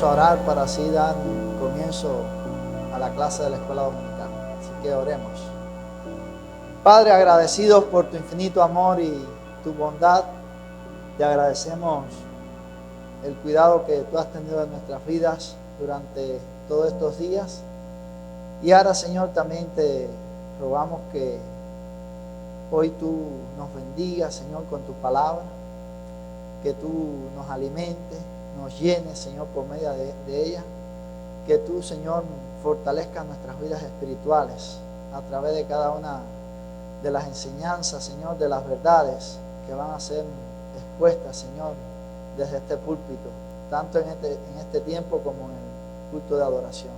vamos a orar para así dar comienzo a la clase de la escuela dominical. Así que oremos. Padre, agradecidos por tu infinito amor y tu bondad, te agradecemos el cuidado que tú has tenido en nuestras vidas durante todos estos días. Y ahora, Señor, también te rogamos que hoy tú nos bendigas, Señor, con tu palabra, que tú nos alimentes, nos llenes, Señor, por medio de ella, que tú, Señor, fortalezcas nuestras vidas espirituales a través de cada una de las enseñanzas, Señor, de las verdades que van a ser expuestas, Señor, desde este púlpito, tanto en este tiempo como en el culto de adoración.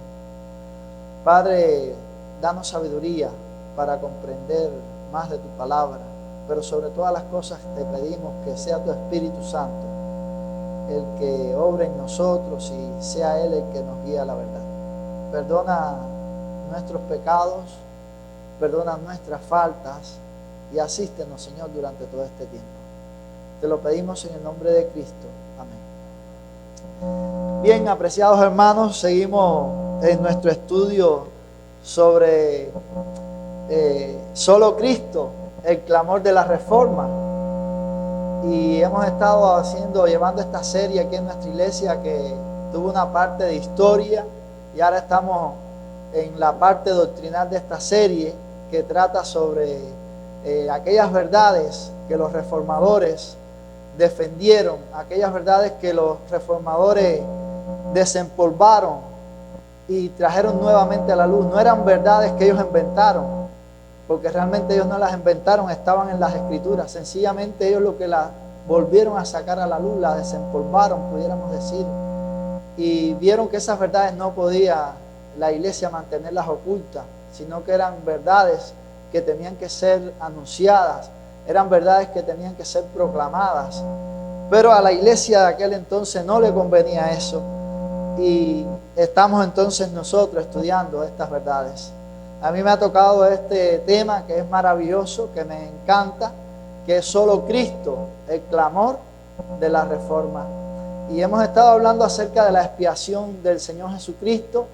Padre, danos sabiduría para comprender más de tu palabra, pero sobre todas las cosas te pedimos que sea tu Espíritu Santo el que obre en nosotros y sea Él el que nos guíe a la verdad. Perdona nuestros pecados, perdona nuestras faltas y asístenos, Señor, durante todo este tiempo. Te lo pedimos en el nombre de Cristo. Amén. Bien, apreciados hermanos, seguimos en nuestro estudio sobre solo Cristo, el clamor de la Reforma. Y hemos estado llevando esta serie aquí en nuestra iglesia que tuvo una parte de historia y ahora estamos en la parte doctrinal de esta serie que trata sobre aquellas verdades que los reformadores defendieron, aquellas verdades que los reformadores desempolvaron y trajeron nuevamente a la luz. No eran verdades que ellos inventaron, porque realmente ellos no las inventaron, estaban en las Escrituras. Sencillamente ellos lo que las volvieron a sacar a la luz, las desempolvaron, pudiéramos decir, y vieron que esas verdades no podía la iglesia mantenerlas ocultas, sino que eran verdades que tenían que ser anunciadas, eran verdades que tenían que ser proclamadas. Pero a la iglesia de aquel entonces no le convenía eso, y estamos entonces nosotros estudiando estas verdades. A mí me ha tocado este tema que es maravilloso, que me encanta, que es solo Cristo, el clamor de la Reforma. Y hemos estado hablando acerca de la expiación del Señor Jesucristo.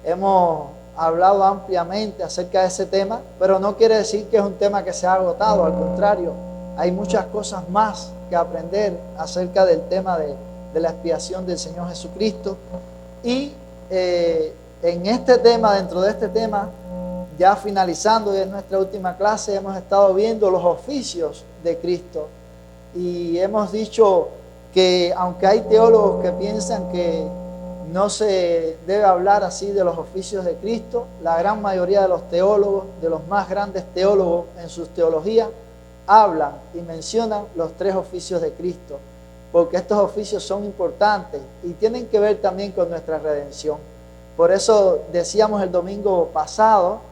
Hemos hablado ampliamente acerca de ese tema, pero no quiere decir que es un tema que se ha agotado. Al contrario, hay muchas cosas más que aprender acerca del tema de la expiación del Señor Jesucristo. Y en este tema, dentro de este tema, ya finalizando en nuestra última clase, hemos estado viendo los oficios de Cristo y hemos dicho que aunque hay teólogos que piensan que no se debe hablar así de los oficios de Cristo, la gran mayoría de los teólogos, de los más grandes teólogos en sus teologías, hablan y mencionan los tres oficios de Cristo, porque estos oficios son importantes y tienen que ver también con nuestra redención. Por eso decíamos el domingo pasado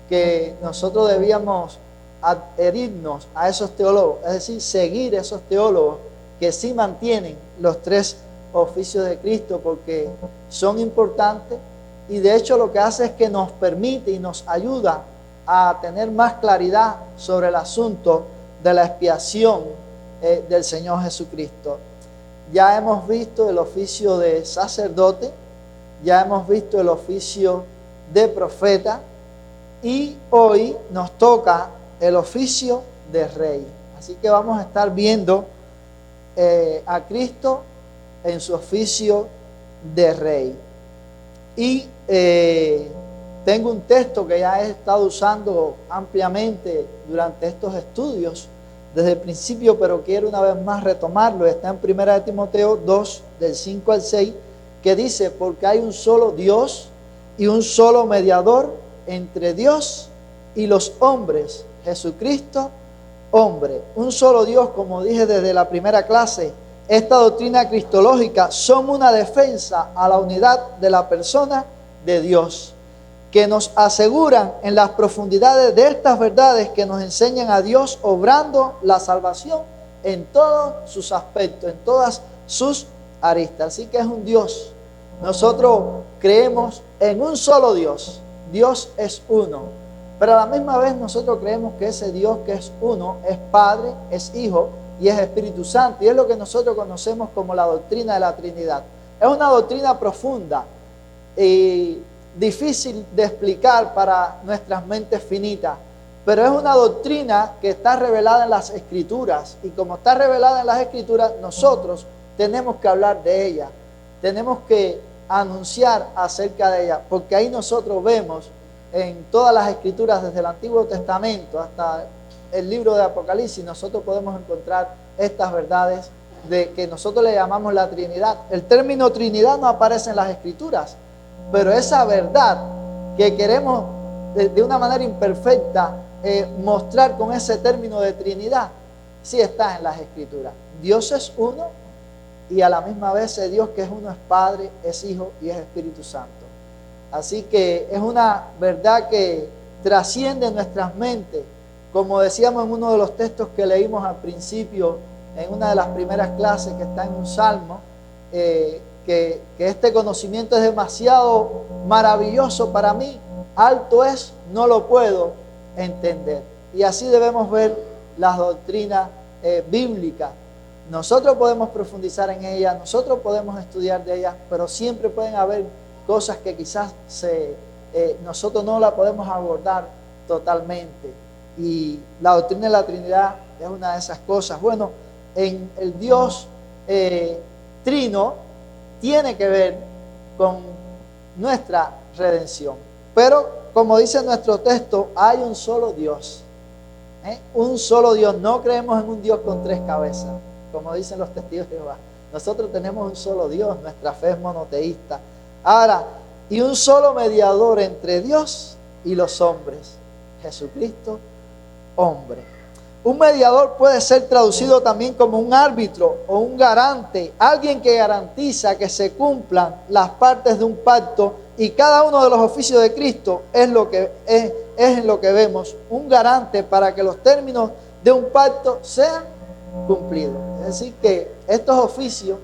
que nosotros debíamos adherirnos a esos teólogos, es decir, seguir esos teólogos que sí mantienen los tres oficios de Cristo, porque son importantes y de hecho lo que hace es que nos permite y nos ayuda a tener más claridad sobre el asunto de la expiación del Señor Jesucristo. Ya hemos visto el oficio de sacerdote, ya hemos visto el oficio de profeta, y hoy nos toca el oficio de rey. Así que vamos a estar viendo a Cristo en su oficio de rey. Y tengo un texto que ya he estado usando ampliamente durante estos estudios desde el principio, pero quiero una vez más retomarlo. Está en 1 Timoteo 2, del 5 al 6, que dice: porque hay un solo Dios y un solo mediador entre Dios y los hombres, Jesucristo, hombre. Un solo Dios, como dije desde la primera clase. Esta doctrina cristológica son una defensa a la unidad de la persona de Dios, que nos aseguran en las profundidades de estas verdades, que nos enseñan a Dios obrando la salvación en todos sus aspectos, en todas sus aristas. Así que es un Dios. Nosotros creemos en un solo Dios. Dios es uno, pero a la misma vez nosotros creemos que ese Dios que es uno es Padre, es Hijo y es Espíritu Santo, y es lo que nosotros conocemos como la doctrina de la Trinidad. es una doctrina profunda y difícil de explicar para nuestras mentes finitas, pero es una doctrina que está revelada en las Escrituras, y como está revelada en las Escrituras, nosotros tenemos que hablar de ella, tenemos que anunciar acerca de ella, porque ahí nosotros vemos en todas las Escrituras, desde el Antiguo Testamento hasta el libro de Apocalipsis, nosotros podemos encontrar estas verdades de que nosotros le llamamos la Trinidad. El término Trinidad no aparece en las Escrituras, pero esa verdad que queremos de una manera imperfecta mostrar con ese término de Trinidad, sí está en las Escrituras. Dios es uno, y a la misma vez ese Dios que es uno es Padre, es Hijo y es Espíritu Santo. Así que es una verdad que trasciende nuestras mentes. Como decíamos en uno de los textos que leímos al principio, en una de las primeras clases que está en un salmo, que este conocimiento es demasiado maravilloso para mí, alto es, no lo puedo entender. Y así debemos ver las doctrinas bíblicas. Nosotros podemos profundizar en ellas, nosotros podemos estudiar de ellas, pero siempre pueden haber cosas que quizás nosotros no la podemos abordar totalmente. Y la doctrina de la Trinidad es una de esas cosas. Bueno, en el Dios trino tiene que ver con nuestra redención. Pero, como dice nuestro texto, hay un solo Dios. Un solo Dios. No creemos en un Dios con tres cabezas, como dicen los testigos de Jehová. Nosotros tenemos un solo Dios, nuestra fe es monoteísta. Ahora, y un solo mediador entre Dios y los hombres, Jesucristo, hombre. Un mediador puede ser traducido también como un árbitro o un garante, alguien que garantiza que se cumplan las partes de un pacto, y cada uno de los oficios de Cristo es en lo que vemos, un garante para que los términos de un pacto sean cumplidos. Es decir, que estos oficios,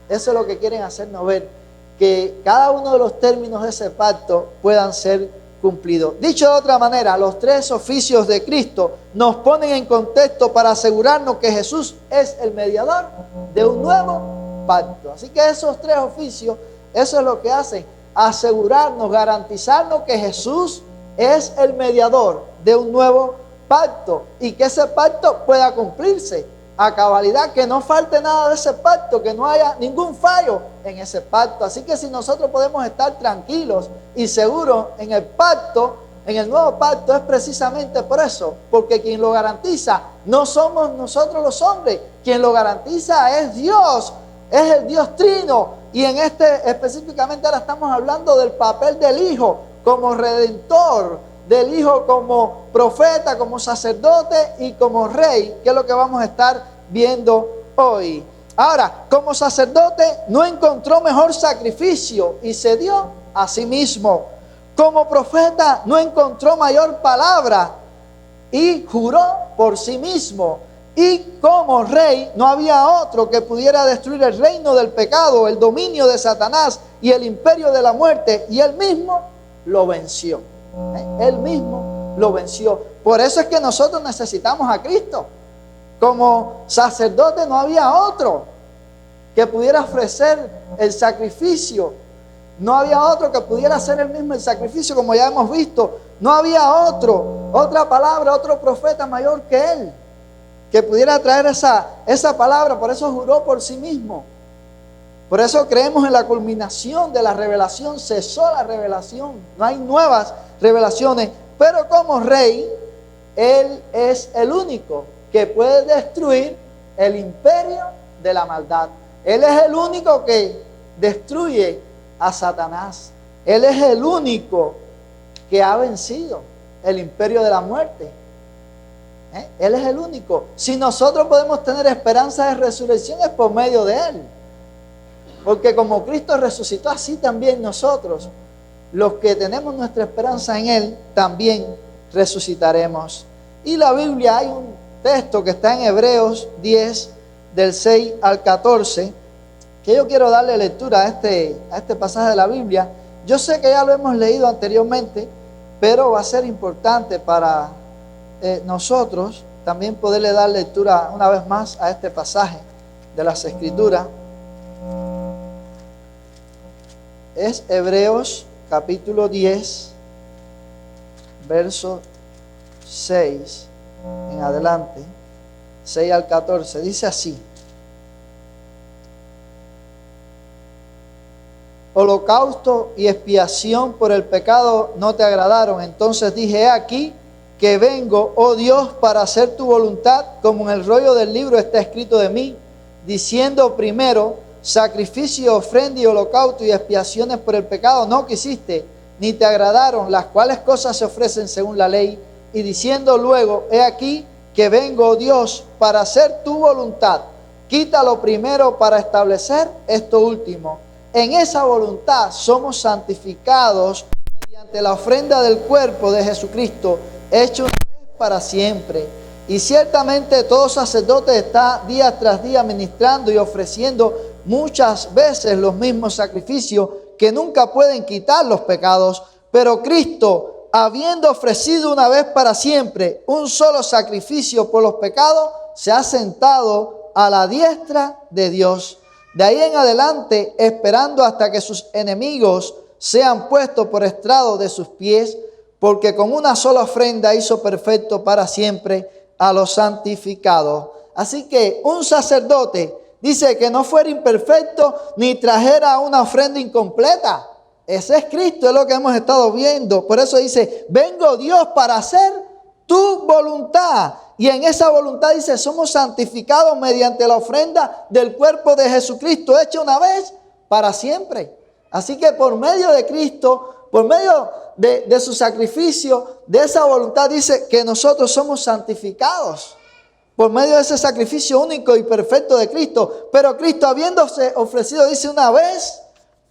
eso es lo que quieren hacernos ver, que cada uno de los términos de ese pacto puedan ser cumplido. Dicho de otra manera, los tres oficios de Cristo nos ponen en contexto para asegurarnos que Jesús es el mediador de un nuevo pacto. Así que esos tres oficios, eso es lo que hacen, asegurarnos, garantizarnos que Jesús es el mediador de un nuevo pacto y que ese pacto pueda cumplirse a cabalidad, que no falte nada de ese pacto, que no haya ningún fallo en ese pacto. Así que si nosotros podemos estar tranquilos y seguros en el pacto, en el nuevo pacto, es precisamente por eso, porque quien lo garantiza no somos nosotros los hombres, quien lo garantiza es Dios, es el Dios trino. Y en específicamente ahora estamos hablando del papel del Hijo como redentor, del Hijo como profeta, como sacerdote y como rey, que es lo que vamos a estar viendo hoy. Ahora, como sacerdote no encontró mejor sacrificio y se dio a sí mismo. Como profeta no encontró mayor palabra y juró por sí mismo. Y como rey no había otro que pudiera destruir el reino del pecado, el dominio de Satanás y el imperio de la muerte, y él mismo lo venció. Él mismo lo venció. Por eso es que nosotros necesitamos a Cristo. Como sacerdote no había otro que pudiera ofrecer el sacrificio. No había otro que pudiera hacer el mismo el sacrificio, como ya hemos visto. No había otra palabra, otro profeta mayor que él, que pudiera traer esa palabra. Por eso juró por sí mismo. Por eso creemos en la culminación de la revelación. Cesó la revelación, no hay nuevas revelaciones. Pero como rey, él es el único que puede destruir el imperio de la maldad. Él es el único que destruye a Satanás. Él es el único que ha vencido el imperio de la muerte. Él es el único. Si nosotros podemos tener esperanza de resurrección, es por medio de él. Porque como Cristo resucitó, así también nosotros, los que tenemos nuestra esperanza en él, también resucitaremos. Y la Biblia, hay un texto que está en Hebreos 10, del 6 al 14, que yo quiero darle lectura a este pasaje de la Biblia. Yo sé que ya lo hemos leído anteriormente, pero va a ser importante para nosotros también poderle dar lectura una vez más a este pasaje de las Escrituras. Es Hebreos capítulo 10, verso 6 en adelante, 6 al 14, dice así: holocausto y expiación por el pecado no te agradaron. Entonces dije, he aquí que vengo, oh Dios, para hacer tu voluntad, como en el rollo del libro está escrito de mí, diciendo primero, sacrificio, ofrenda y holocausto y expiaciones por el pecado no quisiste, ni te agradaron, las cuales cosas se ofrecen según la ley, y diciendo luego, he aquí que vengo, oh Dios, para hacer tu voluntad. Quítalo primero para establecer esto último. En esa voluntad somos santificados mediante la ofrenda del cuerpo de Jesucristo, hecho una vez para siempre. Y ciertamente todo sacerdote está día tras día ministrando y ofreciendo muchas veces los mismos sacrificios que nunca pueden quitar los pecados. Pero Cristo, habiendo ofrecido una vez para siempre un solo sacrificio por los pecados, se ha sentado a la diestra de Dios. De ahí en adelante, esperando hasta que sus enemigos sean puestos por estrado de sus pies, porque con una sola ofrenda hizo perfecto para siempre a los santificados. Así que un sacerdote dice que no fuera imperfecto ni trajera una ofrenda incompleta. Ese es Cristo, es lo que hemos estado viendo. Por eso dice, vengo Dios para hacer tu voluntad. Y en esa voluntad dice, somos santificados mediante la ofrenda del cuerpo de Jesucristo, hecha una vez para siempre. Así que por medio de Cristo, por medio de su sacrificio, de esa voluntad, dice que nosotros somos santificados. Por medio de ese sacrificio único y perfecto de Cristo. Pero Cristo, habiéndose ofrecido, dice, una vez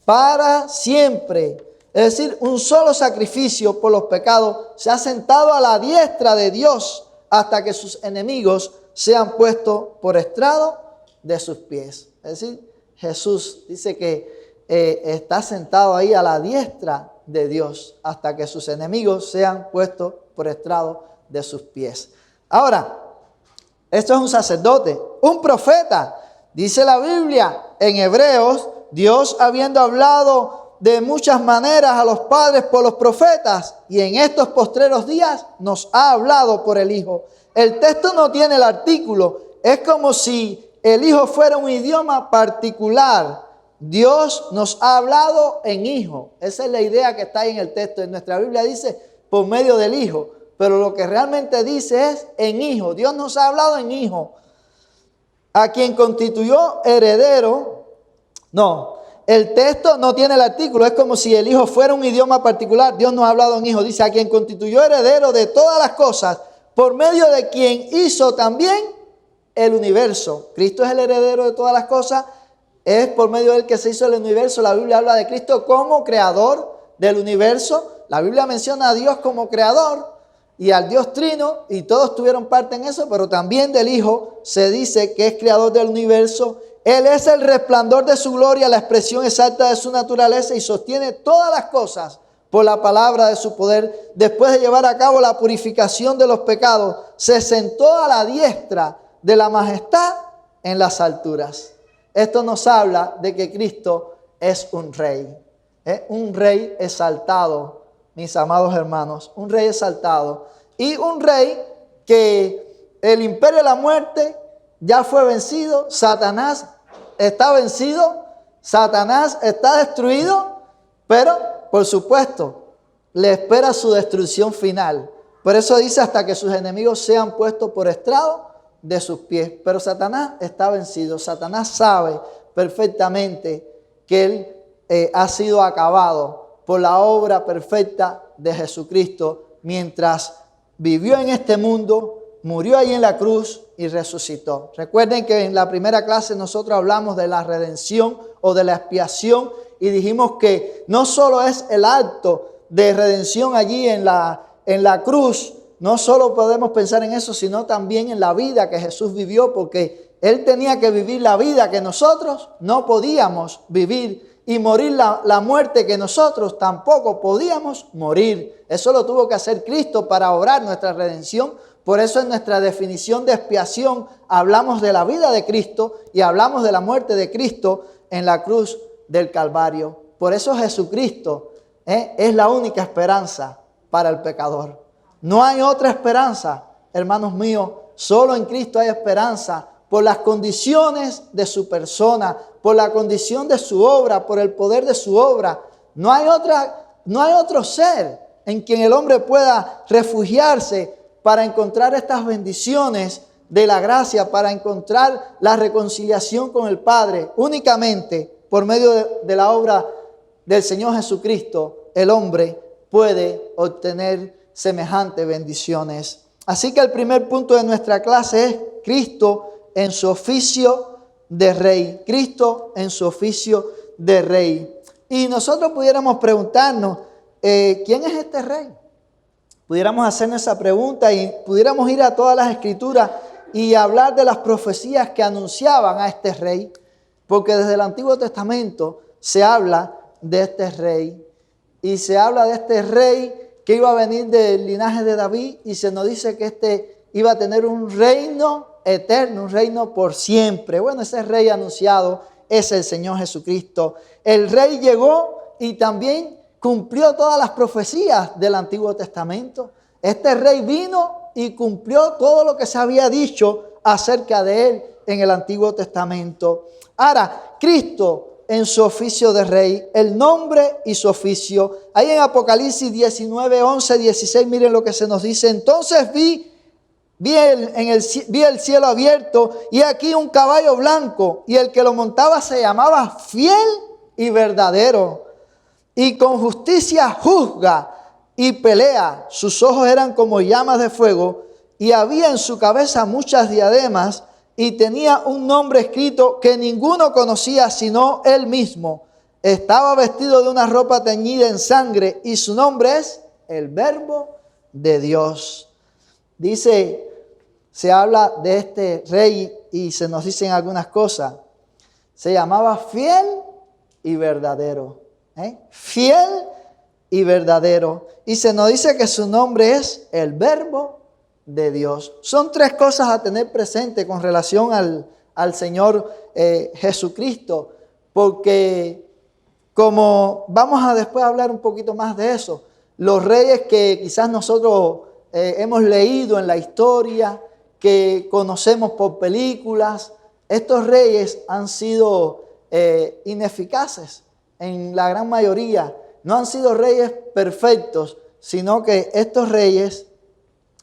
para siempre. Es decir, un solo sacrificio por los pecados, se ha sentado a la diestra de Dios hasta que sus enemigos sean puestos por estrado de sus pies. Es decir, Jesús dice que está sentado ahí a la diestra de Dios hasta que sus enemigos sean puestos por estrado de sus pies. Ahora, esto es un sacerdote, un profeta. Dice la Biblia en Hebreos, Dios habiendo hablado de muchas maneras a los padres por los profetas, y en estos postreros días nos ha hablado por el Hijo. El texto no tiene el artículo, es como si el Hijo fuera un idioma particular. Dios nos ha hablado en Hijo. Esa es la idea que está ahí en el texto. En nuestra Biblia dice por medio del Hijo, pero lo que realmente dice es en Hijo. Dios nos ha hablado en Hijo, a quien constituyó heredero. No, el texto no tiene el artículo, es como si el Hijo fuera un idioma particular. Dios nos ha hablado en Hijo. Dice, a quien constituyó heredero de todas las cosas, por medio de quien hizo también el universo. Cristo es el heredero de todas las cosas, es por medio del que se hizo el universo. La Biblia habla de Cristo como creador del universo. La Biblia menciona a Dios como creador y al Dios Trino, y todos tuvieron parte en eso, pero también del Hijo se dice que es creador del universo. Él es el resplandor de su gloria, la expresión exacta de su naturaleza, y sostiene todas las cosas por la palabra de su poder. Después de llevar a cabo la purificación de los pecados, se sentó a la diestra de la majestad en las alturas. Esto nos habla de que Cristo es un rey exaltado, mis amados hermanos, un rey exaltado, y un rey que el imperio de la muerte ya fue vencido. Satanás está vencido, Satanás está destruido, pero por supuesto le espera su destrucción final. Por eso dice, hasta que sus enemigos sean puestos por estrado de sus pies. Pero Satanás está vencido. Satanás sabe perfectamente que él ha sido acabado por la obra perfecta de Jesucristo mientras vivió en este mundo, murió ahí en la cruz y resucitó. Recuerden que en la primera clase nosotros hablamos de la redención o de la expiación, y dijimos que no solo es el acto de redención allí en la cruz, no solo podemos pensar en eso, sino también en la vida que Jesús vivió, porque Él tenía que vivir la vida que nosotros no podíamos vivir, y morir la muerte que nosotros tampoco podíamos morir. Eso lo tuvo que hacer Cristo para obrar nuestra redención. Por eso en nuestra definición de expiación hablamos de la vida de Cristo y hablamos de la muerte de Cristo en la cruz del Calvario. Por eso Jesucristo es la única esperanza para el pecador. No hay otra esperanza, hermanos míos. Solo en Cristo hay esperanza por las condiciones de su persona, por la condición de su obra, por el poder de su obra. No hay otro ser en quien el hombre pueda refugiarse para encontrar estas bendiciones de la gracia, para encontrar la reconciliación con el Padre. Únicamente por medio de la obra del Señor Jesucristo, el hombre puede obtener semejantes bendiciones. Así que el primer punto de nuestra clase es Cristo en su oficio de rey. Cristo en su oficio de rey. Y nosotros pudiéramos preguntarnos, ¿quién es este rey? Pudiéramos hacernos esa pregunta y pudiéramos ir a todas las escrituras y hablar de las profecías que anunciaban a este rey. Porque desde el Antiguo Testamento se habla de este rey. Y se habla de este rey que iba a venir del linaje de David, y se nos dice que este iba a tener un reino eterno, un reino por siempre. Bueno, ese rey anunciado es el Señor Jesucristo. El rey llegó y también cumplió todas las profecías del Antiguo Testamento. Este rey vino y cumplió todo lo que se había dicho acerca de él en el Antiguo Testamento. Ahora, Cristo en su oficio de rey, el nombre y su oficio. Ahí en Apocalipsis 19, 11, 16, miren lo que se nos dice. Entonces vi el cielo abierto y aquí un caballo blanco, y el que lo montaba se llamaba Fiel y Verdadero, y con justicia juzga y pelea. Sus ojos eran como llamas de fuego, y había en su cabeza muchas diademas, y tenía un nombre escrito que ninguno conocía sino él mismo. Estaba vestido de una ropa teñida en sangre, y su nombre es el Verbo de Dios. Dice, se habla de este rey y se nos dicen algunas cosas. Se llamaba Fiel y Verdadero. Fiel y verdadero. Y se nos dice que su nombre es el Verbo de Dios. Son tres cosas a tener presente con relación al Señor Jesucristo, porque como vamos a después hablar un poquito más de eso, los reyes que quizás nosotros hemos leído en la historia, que conocemos por películas, estos reyes han sido ineficaces en la gran mayoría. No han sido reyes perfectos, sino que estos reyes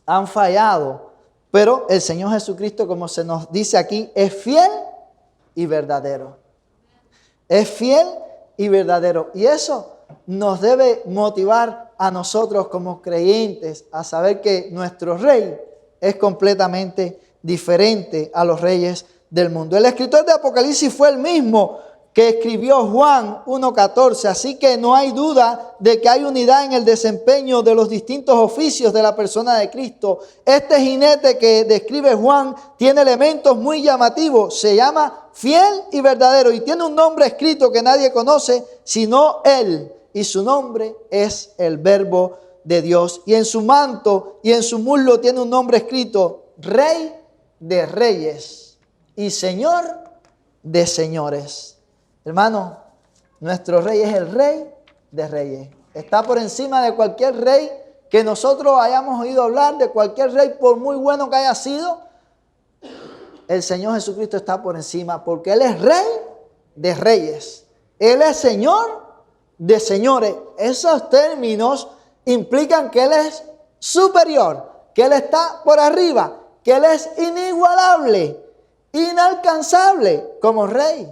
han fallado. Pero el Señor Jesucristo, como se nos dice aquí, es fiel y verdadero. Es fiel y verdadero. Y eso nos debe motivar a nosotros como creyentes a saber que nuestro rey es completamente diferente a los reyes del mundo. El escritor de Apocalipsis fue el mismo que escribió Juan 1:14, así que no hay duda de que hay unidad en el desempeño de los distintos oficios de la persona de Cristo. Este jinete que describe Juan tiene elementos muy llamativos, se llama Fiel y Verdadero, y tiene un nombre escrito que nadie conoce sino él, y su nombre es el Verbo de Dios. Y en su manto y en su muslo tiene un nombre escrito: Rey de Reyes y Señor de Señores. Hermano, nuestro rey es el Rey de Reyes. Está por encima de cualquier rey que nosotros hayamos oído hablar, de cualquier rey, por muy bueno que haya sido. El Señor Jesucristo está por encima, porque Él es Rey de Reyes. Él es Señor de Señores. Esos términos implican que Él es superior, que Él está por arriba, que Él es inigualable, inalcanzable como Rey.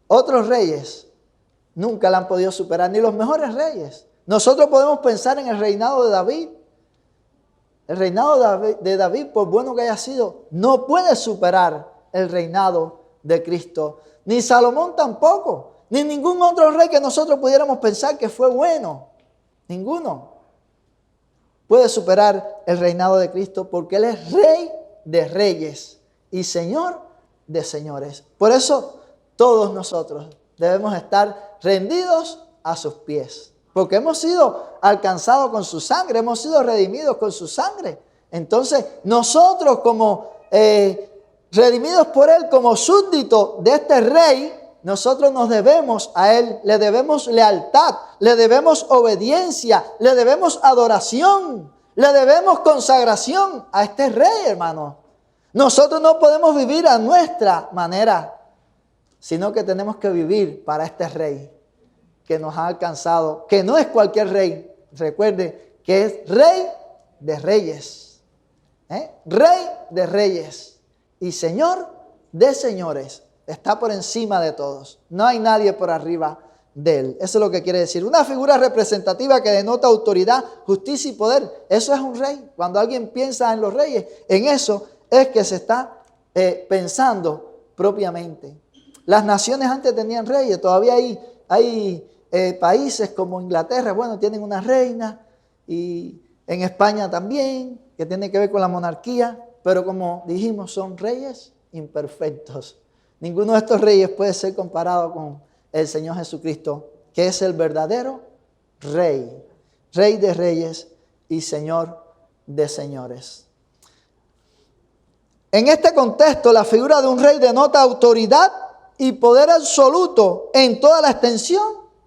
Otros reyes nunca la han podido superar, ni los mejores reyes. Nosotros podemos pensar en el reinado de David. El reinado de David, por bueno que haya sido, no puede superar el reinado de Cristo. Ni Salomón tampoco, ni ningún otro rey que nosotros pudiéramos pensar que fue bueno. Ninguno puede superar el reinado de Cristo, porque Él es Rey de Reyes y Señor de Señores. Por eso todos nosotros debemos estar rendidos a sus pies, porque hemos sido alcanzados con su sangre, hemos sido redimidos con su sangre. Entonces nosotros como redimidos por Él, como súbditos de este rey, nosotros nos debemos a Él, le debemos lealtad, le debemos obediencia, le debemos adoración, le debemos consagración a este Rey, hermano. Nosotros no podemos vivir a nuestra manera, sino que tenemos que vivir para este Rey que nos ha alcanzado, que no es cualquier Rey. Recuerde que es Rey de Reyes, Rey de Reyes y Señor de señores. Está por encima de todos. No hay nadie por arriba de Él. Eso es lo que quiere decir. Una figura representativa que denota autoridad, justicia y poder. Eso es un rey. Cuando alguien piensa en los reyes, en eso es que se está pensando propiamente. Las naciones antes tenían reyes. Todavía hay países como Inglaterra, bueno, tienen una reina. Y en España también, que tiene que ver con la monarquía. Pero como dijimos, son reyes imperfectos. Ninguno de estos reyes puede ser comparado con el Señor Jesucristo, que es el verdadero Rey, Rey de reyes y Señor de señores. En este contexto, la figura de un rey denota autoridad y poder absoluto en toda la extensión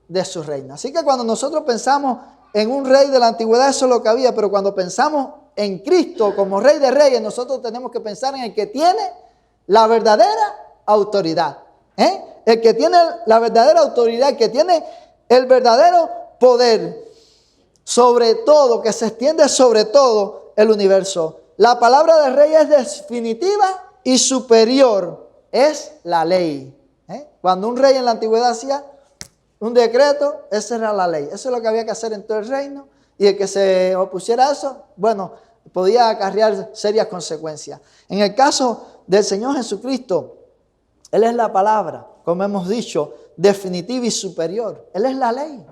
de su reino. Así que cuando nosotros pensamos en un rey de la antigüedad, eso es lo que había, pero cuando pensamos en Cristo como Rey de reyes, nosotros tenemos que pensar en el que tiene la verdadera autoridad. El que tiene la verdadera autoridad, el que tiene el verdadero poder sobre todo, que se extiende sobre todo el universo. La palabra del rey es definitiva y superior. Es la ley. Cuando un rey en la antigüedad hacía un decreto, esa era la ley. Eso es lo que había que hacer en todo el reino. Y el que se opusiera a eso, bueno, podía acarrear serias consecuencias. En el caso del Señor Jesucristo, Él es la palabra, como hemos dicho, definitiva y superior. Él es la ley.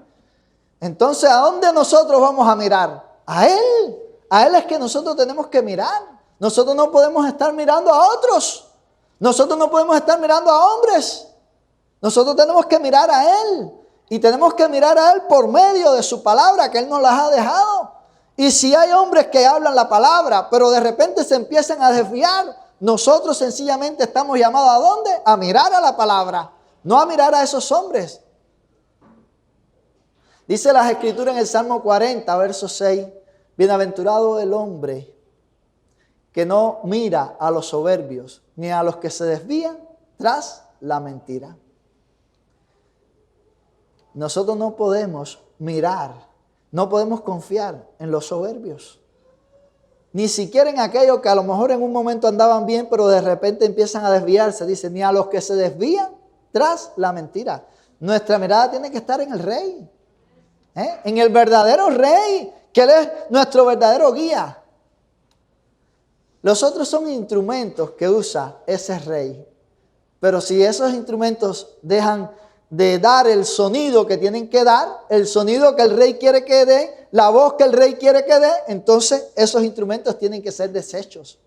Entonces, ¿a dónde nosotros vamos a mirar? A Él. A Él es que nosotros tenemos que mirar. Nosotros no podemos estar mirando a otros. Nosotros no podemos estar mirando a hombres. Nosotros tenemos que mirar a Él. Y tenemos que mirar a Él por medio de su palabra, que Él nos las ha dejado. Y si hay hombres que hablan la palabra, pero de repente se empiezan a desviar, nosotros sencillamente estamos llamados ¿a dónde? A mirar a la palabra, no a mirar a esos hombres. Dice las Escrituras en el Salmo 40, verso 6, bienaventurado el hombre que no mira a los soberbios, ni a los que se desvían tras la mentira. Nosotros no podemos mirar, no podemos confiar en los soberbios. Ni siquiera en aquellos que a lo mejor en un momento andaban bien, pero de repente empiezan a desviarse. Dice, ni a los que se desvían tras la mentira. Nuestra mirada tiene que estar en el Rey. En el verdadero Rey, que Él es nuestro verdadero guía. Los otros son instrumentos que usa ese Rey. Pero si esos instrumentos dejan de dar el sonido que tienen que dar, el sonido que el Rey quiere que dé, la voz que el Rey quiere que dé, entonces esos instrumentos tienen que ser desechos.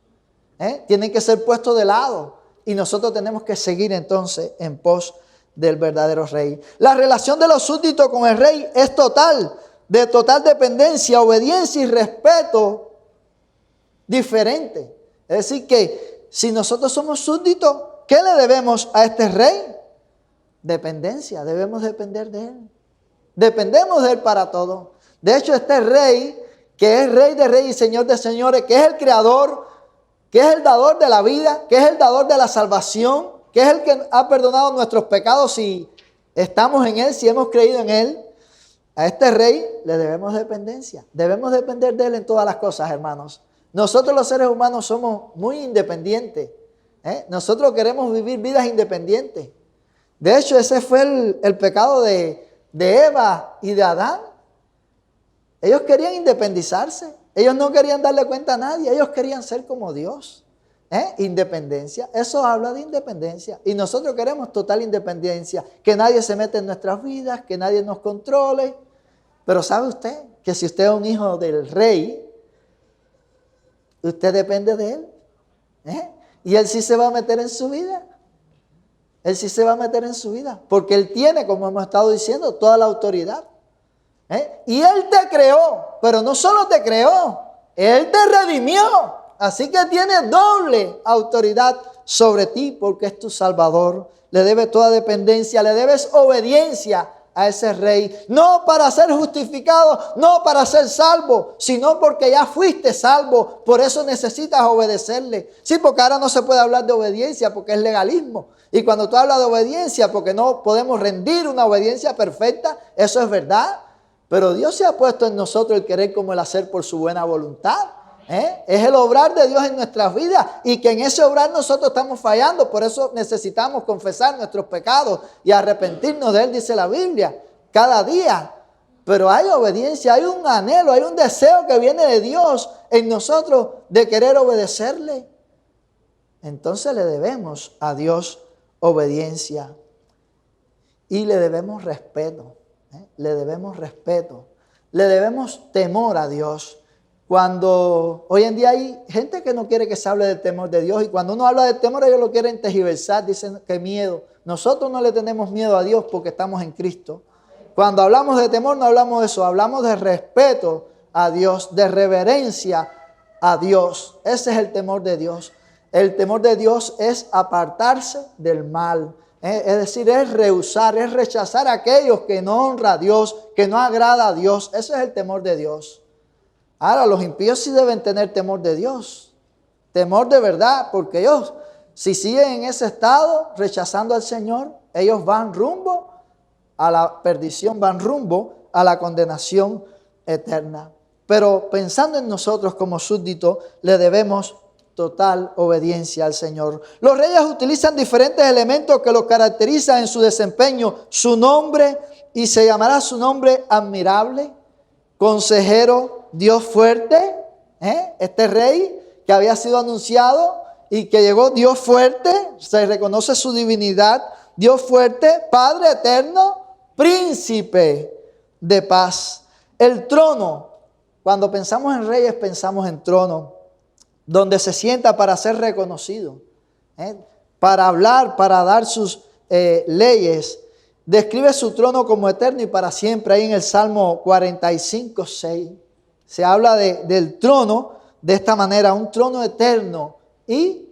Tienen que ser puestos de lado. Y nosotros tenemos que seguir entonces en pos del verdadero Rey. La relación de los súbditos con el Rey es total, de total dependencia, obediencia y respeto diferente. Es decir que si nosotros somos súbditos, ¿qué le debemos a este Rey? Dependencia, debemos depender de Él. Dependemos de Él para todo. De hecho, este Rey, que es Rey de reyes y Señor de señores, que es el Creador, que es el dador de la vida, que es el dador de la salvación, que es el que ha perdonado nuestros pecados si estamos en Él, si hemos creído en Él, a este Rey le debemos dependencia. Debemos depender de Él en todas las cosas, hermanos. Nosotros los seres humanos somos muy independientes. Nosotros queremos vivir vidas independientes. De hecho, ese fue el pecado de Eva y de Adán. Ellos querían independizarse. Ellos no querían darle cuenta a nadie. Ellos querían ser como Dios. Independencia. Eso habla de independencia. Y nosotros queremos total independencia. Que nadie se meta en nuestras vidas. Que nadie nos controle. Pero ¿sabe usted que si usted es un hijo del Rey, usted depende de Él? Y Él sí se va a meter en su vida. Él sí se va a meter en su vida. Porque Él tiene, como hemos estado diciendo, toda la autoridad. Y Él te creó. Pero no solo te creó. Él te redimió. Así que tiene doble autoridad sobre ti porque es tu Salvador. Le debes toda dependencia, le debes obediencia a ese rey. No para ser justificado, no para ser salvo, sino porque ya fuiste salvo. Por eso necesitas obedecerle. Sí, porque ahora no se puede hablar de obediencia porque es legalismo. Y cuando tú hablas de obediencia, porque no podemos rendir una obediencia perfecta, eso es verdad. Pero Dios se ha puesto en nosotros el querer como el hacer por su buena voluntad. Es el obrar de Dios en nuestras vidas y que en ese obrar nosotros estamos fallando. Por eso necesitamos confesar nuestros pecados y arrepentirnos de él, dice la Biblia, cada día. Pero hay obediencia, hay un anhelo, hay un deseo que viene de Dios en nosotros de querer obedecerle. Entonces le debemos a Dios obediencia y le debemos respeto. Le debemos respeto, le debemos temor a Dios. Cuando hoy en día hay gente que no quiere que se hable del temor de Dios y cuando uno habla del temor ellos lo quieren tergiversar, dicen que miedo. Nosotros no le tenemos miedo a Dios porque estamos en Cristo. Cuando hablamos de temor no hablamos de eso, hablamos de respeto a Dios, de reverencia a Dios. Ese es el temor de Dios. El temor de Dios es apartarse del mal. Es decir, es rehusar, es rechazar a aquellos que no honra a Dios, que no agrada a Dios. Ese es el temor de Dios. Ahora, los impíos sí deben tener temor de Dios. Temor de verdad, porque ellos, si siguen en ese estado, rechazando al Señor, ellos van rumbo a la perdición, van rumbo a la condenación eterna. Pero pensando en nosotros como súbditos, le debemos total obediencia al Señor. Los reyes utilizan diferentes elementos que los caracterizan en su desempeño. Su nombre, y se llamará su nombre admirable, consejero, Dios fuerte. Este rey que había sido anunciado y que llegó Dios fuerte, se reconoce su divinidad. Dios fuerte, Padre eterno, príncipe de paz. El trono, cuando pensamos en reyes pensamos en trono, donde se sienta para ser reconocido, para hablar, para dar sus leyes. Describe su trono como eterno y para siempre. Ahí en el Salmo 45, 6, se habla del trono de esta manera, un trono eterno y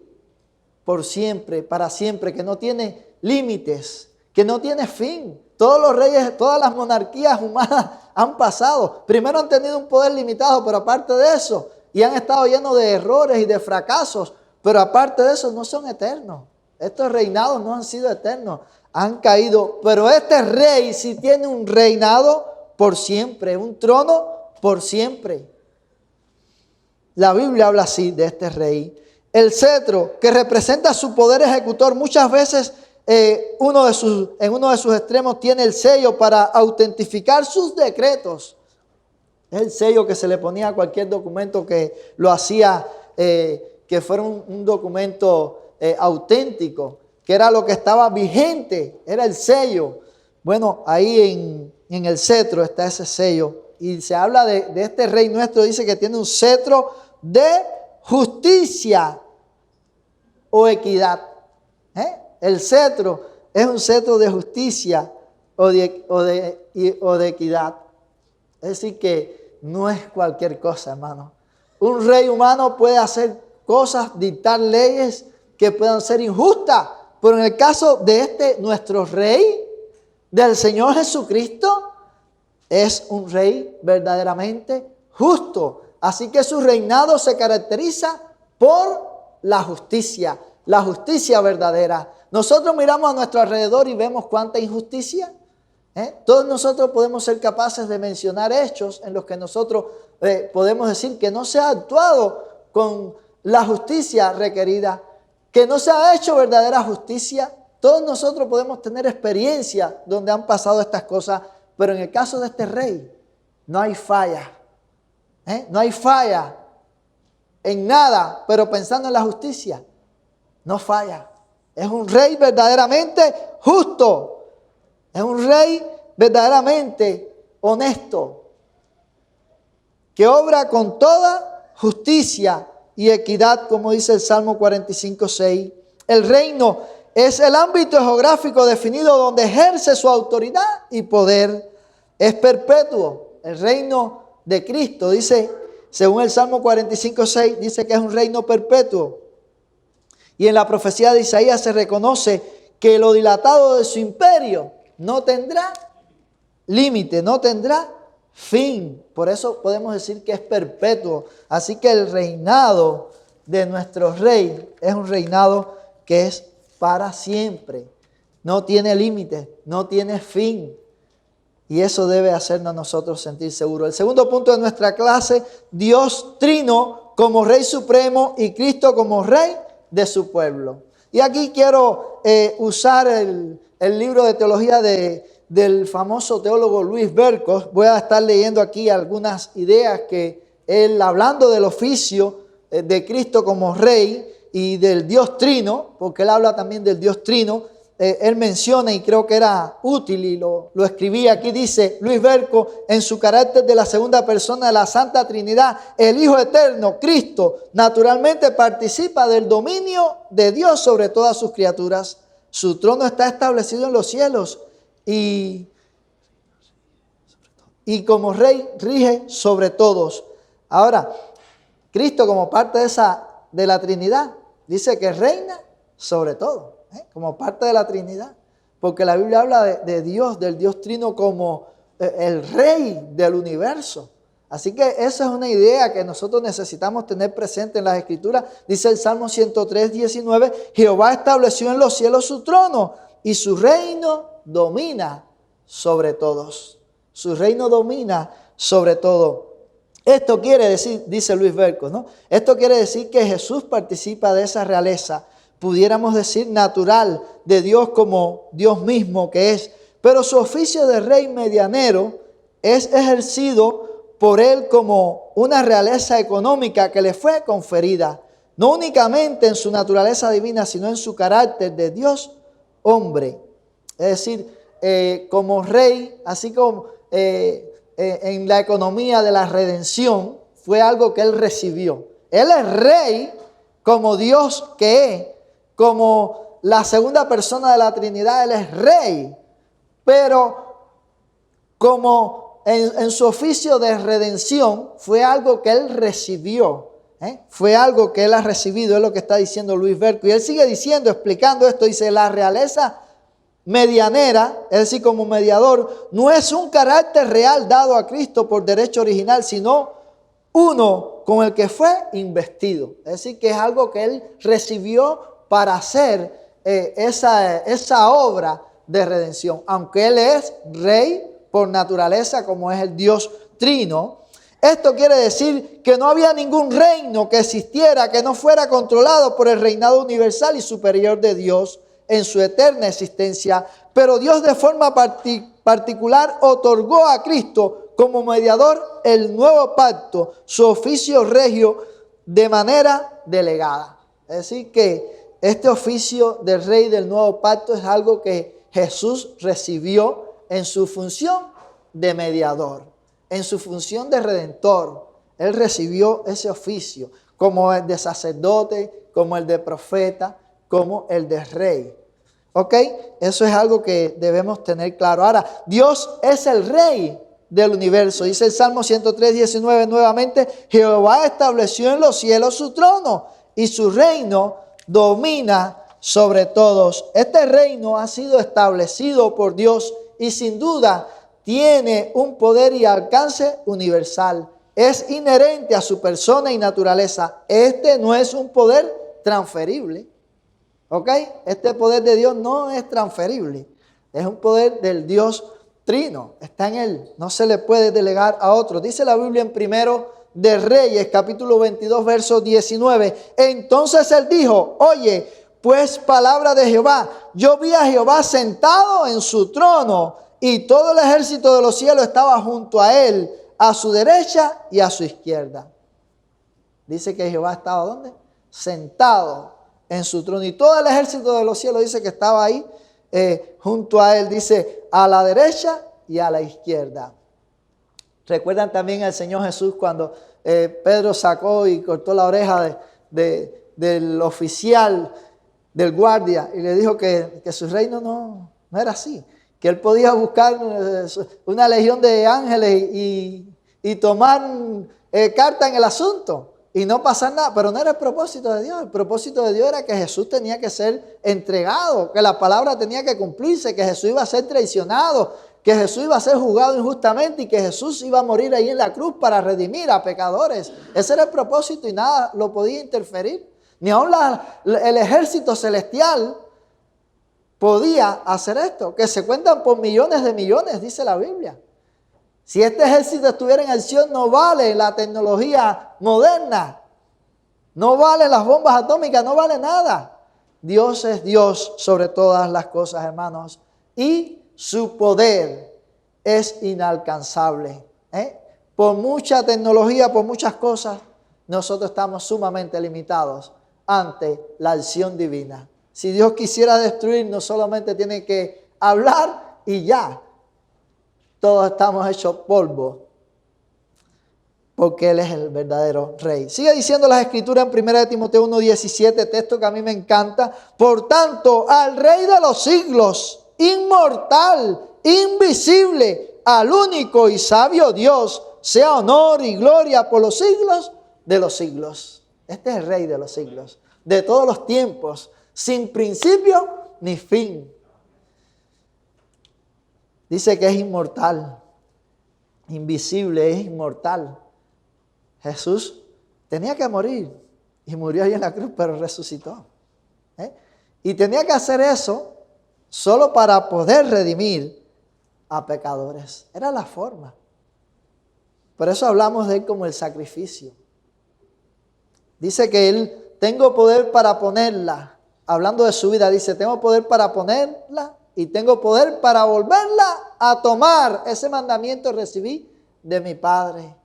por siempre, para siempre, que no tiene límites, que no tiene fin. Todos los reyes, todas las monarquías humanas han pasado. Primero han tenido un poder limitado, pero aparte de eso, y han estado llenos de errores y de fracasos, pero aparte de eso no son eternos. Estos reinados no han sido eternos, han caído. Pero este rey sí tiene un reinado por siempre, un trono por siempre. La Biblia habla así de este rey. El cetro, que representa su poder ejecutor, muchas veces en uno de sus extremos tiene el sello para autentificar sus decretos. Es el sello que se le ponía a cualquier documento que lo hacía, que fuera un documento auténtico, que era lo que estaba vigente, era el sello. Bueno, ahí en el cetro está ese sello. Y se habla de este rey nuestro, dice que tiene un cetro de justicia o equidad. El cetro es un cetro de justicia o de equidad. Es decir, que no es cualquier cosa, hermano. Un rey humano puede hacer cosas, dictar leyes que puedan ser injustas. Pero en el caso de nuestro rey, del Señor Jesucristo, es un rey verdaderamente justo. Así que su reinado se caracteriza por la justicia verdadera. Nosotros miramos a nuestro alrededor y vemos cuánta injusticia. Todos nosotros podemos ser capaces de mencionar hechos en los que nosotros podemos decir que no se ha actuado con la justicia requerida, que no se ha hecho verdadera justicia. Todos nosotros podemos tener experiencia donde han pasado estas cosas, pero en el caso de este rey no hay falla. No hay falla en nada, pero pensando en la justicia, no falla. Es un rey verdaderamente justo. Es un rey verdaderamente honesto, que obra con toda justicia y equidad, como dice el Salmo 45, 6. El reino es el ámbito geográfico definido donde ejerce su autoridad y poder. Es perpetuo. El reino de Cristo, dice, según el Salmo 45, 6, dice que es un reino perpetuo. Y en la profecía de Isaías se reconoce que lo dilatado de su imperio no tendrá límite, no tendrá fin. Por eso podemos decir que es perpetuo. Así que el reinado de nuestro rey es un reinado que es para siempre. No tiene límite, no tiene fin. Y eso debe hacernos a nosotros sentir seguros. El segundo punto de nuestra clase: Dios Trino como Rey Supremo y Cristo como Rey de su pueblo. Y aquí quiero usar el libro de teología del famoso teólogo Luis Berkos. Voy a estar leyendo aquí algunas ideas que él, hablando del oficio de Cristo como Rey y del Dios Trino, porque él habla también del Dios Trino, él menciona, y creo que era útil y lo escribí aquí, dice Luis Berkos, en su carácter de la segunda persona de la Santa Trinidad, el Hijo Eterno, Cristo, naturalmente participa del dominio de Dios sobre todas sus criaturas. Su trono está establecido en los cielos y como Rey rige sobre todos. Ahora, Cristo como parte de la Trinidad, dice que reina sobre todo. Como parte de la Trinidad, porque la Biblia habla de Dios, del Dios Trino como el Rey del universo. Así que esa es una idea que nosotros necesitamos tener presente en las Escrituras. Dice el Salmo 103, 19, Jehová estableció en los cielos su trono y su reino domina sobre todos. Su reino domina sobre todo. Esto quiere decir, dice Luis Berkos, ¿no? Esto quiere decir que Jesús participa de esa realeza, pudiéramos decir natural, de Dios como Dios mismo que es. Pero su oficio de rey medianero es ejercido por él como una realeza económica que le fue conferida, no únicamente en su naturaleza divina, sino en su carácter de Dios hombre. Es decir, como rey, así como en la economía de la redención, fue algo que él recibió. Él es rey como Dios que es. Como la segunda persona de la Trinidad, él es rey, pero como en su oficio de redención fue algo que él recibió, fue algo que él ha recibido, es lo que está diciendo Luis Berkos. Y él sigue diciendo, explicando esto, dice: la realeza medianera, es decir, como mediador, no es un carácter real dado a Cristo por derecho original, sino uno con el que fue investido. Es decir, que es algo que él recibió para hacer esa obra de redención. Aunque él es rey por naturaleza, como es el Dios Trino, esto quiere decir que no había ningún reino que existiera que no fuera controlado por el reinado universal y superior de Dios en su eterna existencia. Pero Dios de forma particular otorgó a Cristo como mediador el nuevo pacto, su oficio regio de manera delegada. Es decir, que este oficio del rey del nuevo pacto es algo que Jesús recibió en su función de mediador, en su función de redentor. Él recibió ese oficio como el de sacerdote, como el de profeta, como el de rey. ¿Ok? Eso es algo que debemos tener claro. Ahora, Dios es el rey del universo. Dice el Salmo 103, 19 nuevamente: Jehová estableció en los cielos su trono y su reino domina sobre todos. Este reino ha sido establecido por Dios y sin duda tiene un poder y alcance universal. Es inherente a su persona y naturaleza. Este no es un poder transferible. ¿Ok? Este poder de Dios no es transferible. Es un poder del Dios Trino. Está en Él. No se le puede delegar a otro. Dice la Biblia en Primero de Reyes, capítulo 22, verso 19. Entonces él dijo: oye, pues palabra de Jehová. Yo vi a Jehová sentado en su trono y todo el ejército de los cielos estaba junto a él, a su derecha y a su izquierda. Dice que Jehová estaba ¿dónde? Sentado en su trono. Y todo el ejército de los cielos dice que estaba ahí junto a él. Dice a la derecha y a la izquierda. Recuerdan también al Señor Jesús cuando Pedro sacó y cortó la oreja del oficial, del guardia, y le dijo que su reino no era así. Que él podía buscar una legión de ángeles y tomar carta en el asunto. y no pasar nada. Pero no era el propósito de Dios. El propósito de Dios era que Jesús tenía que ser entregado, que la palabra tenía que cumplirse, que Jesús iba a ser traicionado, que Jesús iba a ser juzgado injustamente y que Jesús iba a morir ahí en la cruz para redimir a pecadores. Ese era el propósito y nada lo podía interferir. Ni aun el ejército celestial podía hacer esto, que se cuentan por millones de millones, dice la Biblia. Si este ejército estuviera en acción, no vale la tecnología moderna, no vale las bombas atómicas, no vale nada. Dios es Dios sobre todas las cosas, hermanos, y su poder es inalcanzable. Por mucha tecnología, por muchas cosas, nosotros estamos sumamente limitados ante la acción divina. Si Dios quisiera destruirnos, solamente tiene que hablar y ya. Todos estamos hechos polvo, porque Él es el verdadero Rey. Sigue diciendo las Escrituras en 1 Timoteo 1:17, texto que a mí me encanta. Por tanto, al Rey de los siglos, inmortal, invisible, al único y sabio Dios, sea honor y gloria por los siglos de los siglos. Este es el Rey de los siglos, de todos los tiempos, sin principio ni fin. Dice que es inmortal, invisible, es inmortal. Jesús tenía que morir y murió ahí en la cruz, pero resucitó. Y tenía que hacer eso solo para poder redimir a pecadores. Era la forma. Por eso hablamos de Él como el sacrificio. Dice que Él, tengo poder para ponerla. Hablando de su vida, dice, tengo poder para ponerla y tengo poder para volverla a tomar. Ese mandamiento recibí de mi Padre.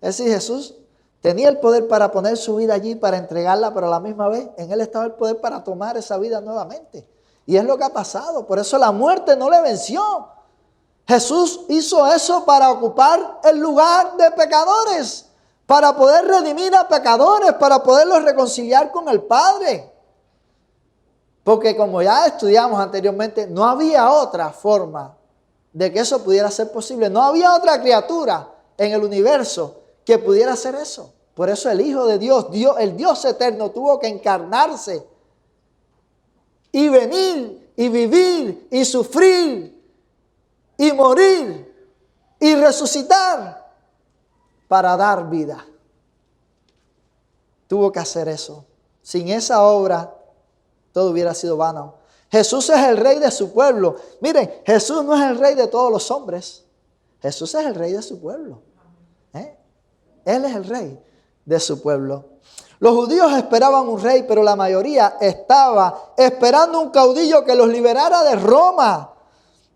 Es decir, Jesús tenía el poder para poner su vida allí, para entregarla, pero a la misma vez en Él estaba el poder para tomar esa vida nuevamente. Y es lo que ha pasado. Por eso la muerte no le venció. Jesús hizo eso para ocupar el lugar de pecadores, para poder redimir a pecadores, para poderlos reconciliar con el Padre. Porque como ya estudiamos anteriormente, no había otra forma de que eso pudiera ser posible. No había otra criatura en el universo que pudiera hacer eso. Por eso el Hijo de Dios, el Dios eterno, tuvo que encarnarse y venir y vivir y sufrir y morir y resucitar para dar vida. Tuvo que hacer eso. Sin esa obra, todo hubiera sido vano. Jesús es el Rey de su pueblo. Miren, Jesús no es el Rey de todos los hombres. Jesús es el Rey de su pueblo. Él es el Rey de su pueblo. Los judíos esperaban un rey, pero la mayoría estaba esperando un caudillo que los liberara de Roma,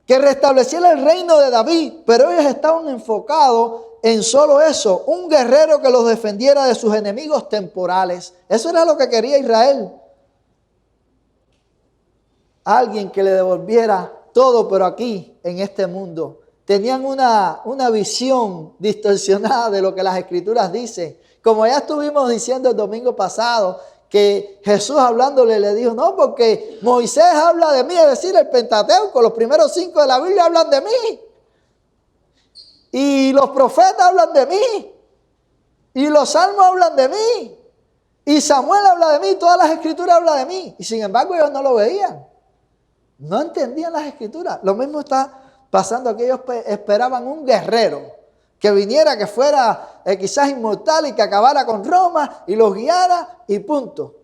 que restableciera el reino de David. Pero ellos estaban enfocados en solo eso, un guerrero que los defendiera de sus enemigos temporales. Eso era lo que quería Israel. Alguien que le devolviera todo, pero aquí, en este mundo. Tenían una visión distorsionada de lo que las Escrituras dicen. Como ya estuvimos diciendo el domingo pasado, que Jesús hablándole le dijo, no, porque Moisés habla de mí, es decir, el Pentateuco, los primeros 5 de la Biblia hablan de mí. Y los profetas hablan de mí. Y los salmos hablan de mí. Y Samuel habla de mí, todas las Escrituras hablan de mí. Y sin embargo ellos no lo veían. No entendían las Escrituras. Lo mismo está pasando aquí. Ellos esperaban un guerrero que viniera, que fuera quizás inmortal y que acabara con Roma y los guiara y punto.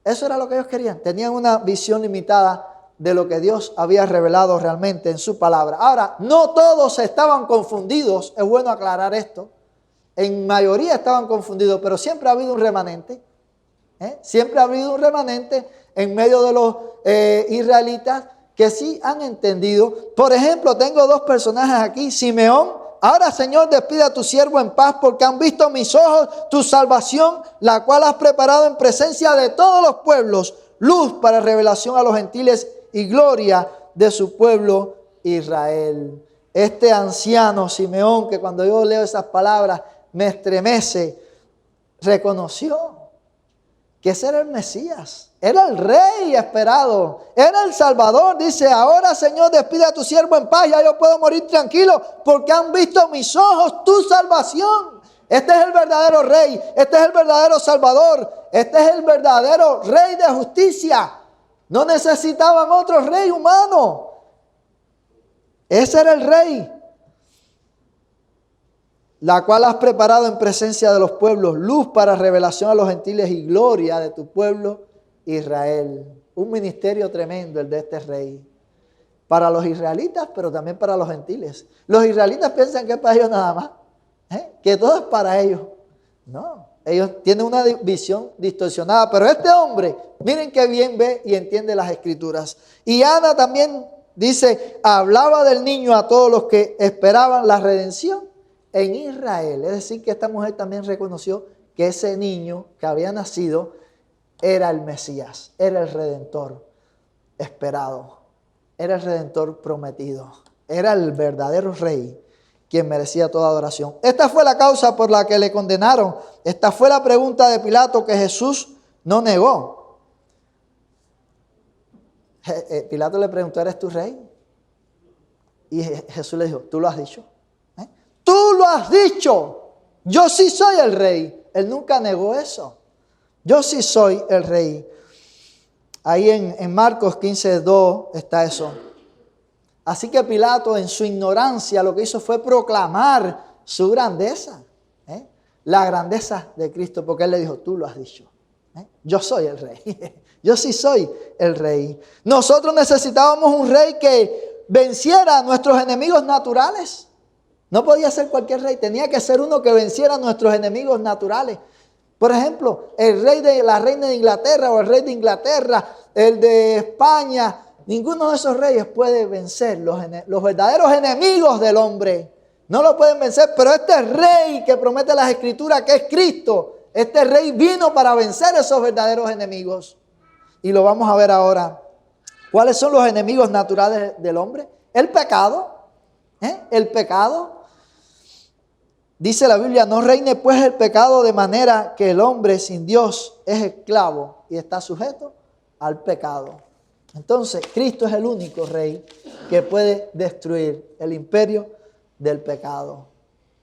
Eso era lo que ellos querían. Tenían una visión limitada de lo que Dios había revelado realmente en su palabra. Ahora, no todos estaban confundidos. Es bueno aclarar esto. En mayoría estaban confundidos, pero siempre ha habido un remanente. Siempre ha habido un remanente en medio de los israelitas que sí han entendido. Por ejemplo, tengo 2 personajes aquí. Simeón: ahora, Señor, despide a tu siervo en paz, porque han visto mis ojos tu salvación, la cual has preparado en presencia de todos los pueblos, luz para revelación a los gentiles y gloria de su pueblo Israel. Este anciano Simeón, que cuando yo leo esas palabras me estremece, reconoció que ese era el Mesías, era el Rey esperado, era el Salvador. Dice: ahora, Señor, despide a tu siervo en paz, ya yo puedo morir tranquilo, porque han visto mis ojos tu salvación. Este es el verdadero rey, este es el verdadero salvador, este es el verdadero rey de justicia. No necesitaban otro rey humano. Ese era el rey, la cual has preparado en presencia de los pueblos, luz para revelación a los gentiles y gloria de tu pueblo Israel. Un ministerio tremendo el de este rey. Para los israelitas, pero también para los gentiles. Los israelitas piensan que es para ellos nada más, que todo es para ellos. No, ellos tienen una visión distorsionada, pero este hombre, miren qué bien ve y entiende las escrituras. Y Ana también dice, hablaba del niño a todos los que esperaban la redención en Israel. Es decir, que esta mujer también reconoció que ese niño que había nacido era el Mesías, era el Redentor esperado, era el Redentor prometido, era el verdadero rey quien merecía toda adoración. Esta fue la causa por la que le condenaron. Esta fue la pregunta de Pilato que Jesús no negó. Pilato le preguntó, ¿eres tu rey? Y Jesús le dijo, ¿tú lo has dicho? Tú lo has dicho, yo sí soy el rey. Él nunca negó eso. Yo sí soy el rey. Ahí en Marcos 15:2 está eso. Así que Pilato, en su ignorancia, lo que hizo fue proclamar su grandeza, la grandeza de Cristo, porque él le dijo, tú lo has dicho, yo soy el rey, yo sí soy el rey. Nosotros necesitábamos un rey que venciera a nuestros enemigos naturales. No podía ser cualquier rey, tenía que ser uno que venciera a nuestros enemigos naturales. Por ejemplo, la reina de Inglaterra o el rey de Inglaterra, el de España, ninguno de esos reyes puede vencer los verdaderos enemigos del hombre. No lo pueden vencer, pero este rey que promete las escrituras, que es Cristo, este rey vino para vencer esos verdaderos enemigos. Y lo vamos a ver ahora. ¿Cuáles son los enemigos naturales del hombre? El pecado. El pecado. Dice la Biblia, no reine pues el pecado de manera que el hombre sin Dios es esclavo y está sujeto al pecado. Entonces, Cristo es el único rey que puede destruir el imperio del pecado.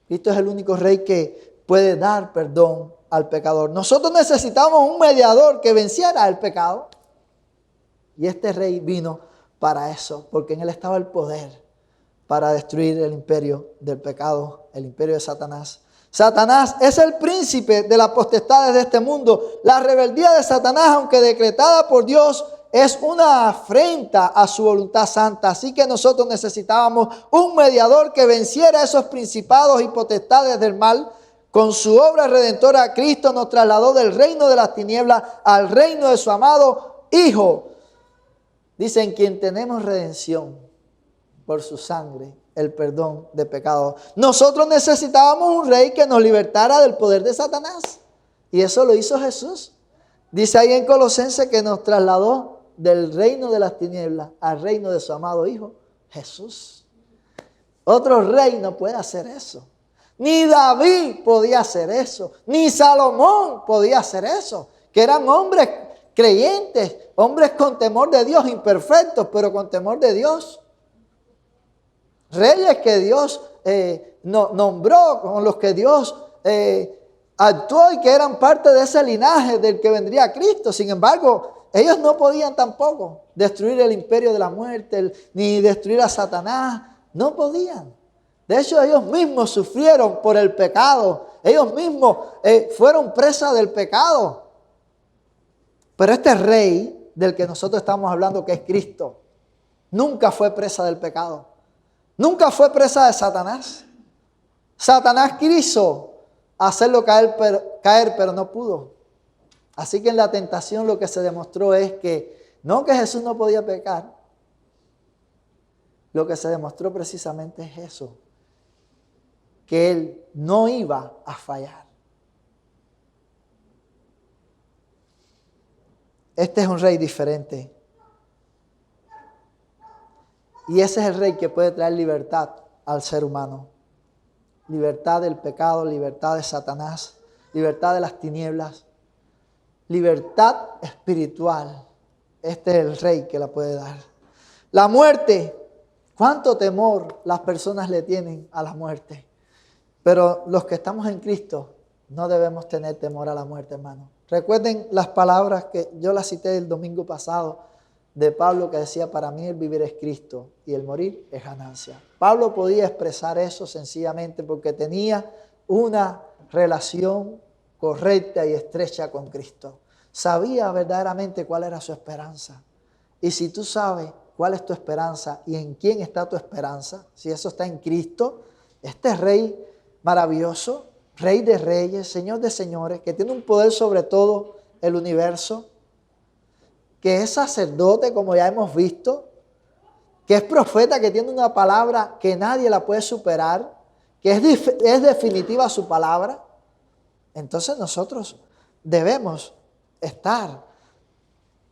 Cristo es el único rey que puede dar perdón al pecador. Nosotros necesitamos un mediador que venciera el pecado. Y este rey vino para eso, porque en él estaba el poder para destruir el imperio del pecado, el imperio de Satanás. Satanás es el príncipe de las potestades de este mundo. La rebeldía de Satanás, aunque decretada por Dios, es una afrenta a su voluntad santa. Así que nosotros necesitábamos un mediador que venciera esos principados y potestades del mal. Con su obra redentora, Cristo nos trasladó del reino de las tinieblas al reino de su amado Hijo. Dice, en quien tenemos redención por su sangre, el perdón de pecados. Nosotros necesitábamos un rey que nos libertara del poder de Satanás. Y eso lo hizo Jesús. Dice ahí en Colosenses que nos trasladó del reino de las tinieblas al reino de su amado Hijo, Jesús. Otro rey no puede hacer eso. Ni David podía hacer eso. Ni Salomón podía hacer eso. Que eran hombres creyentes, hombres con temor de Dios, imperfectos, pero con temor de Dios. Reyes que Dios nombró, con los que Dios actuó y que eran parte de ese linaje del que vendría Cristo. Sin embargo, ellos no podían tampoco destruir el imperio de la muerte, ni destruir a Satanás. No podían. De hecho, ellos mismos sufrieron por el pecado. Ellos mismos fueron presa del pecado. Pero este rey del que nosotros estamos hablando, que es Cristo, nunca fue presa del pecado. Nunca fue presa de Satanás. Satanás quiso hacerlo caer, pero no pudo. Así que en la tentación lo que se demostró es que no que Jesús no podía pecar. Lo que se demostró precisamente es eso. Que Él no iba a fallar. Este es un rey diferente. Y ese es el rey que puede traer libertad al ser humano. Libertad del pecado, libertad de Satanás, libertad de las tinieblas, libertad espiritual. Este es el rey que la puede dar. La muerte, cuánto temor las personas le tienen a la muerte. Pero los que estamos en Cristo no debemos tener temor a la muerte, hermano. Recuerden las palabras que yo las cité el domingo pasado de Pablo, que decía: para mí el vivir es Cristo y el morir es ganancia. Pablo podía expresar eso sencillamente porque tenía una relación correcta y estrecha con Cristo. Sabía verdaderamente cuál era su esperanza. Y si tú sabes cuál es tu esperanza y en quién está tu esperanza, si eso está en Cristo, este Rey maravilloso, Rey de reyes, Señor de señores, que tiene un poder sobre todo el universo, que es sacerdote, como ya hemos visto, que es profeta, que tiene una palabra que nadie la puede superar, que es definitiva su palabra. Entonces nosotros debemos estar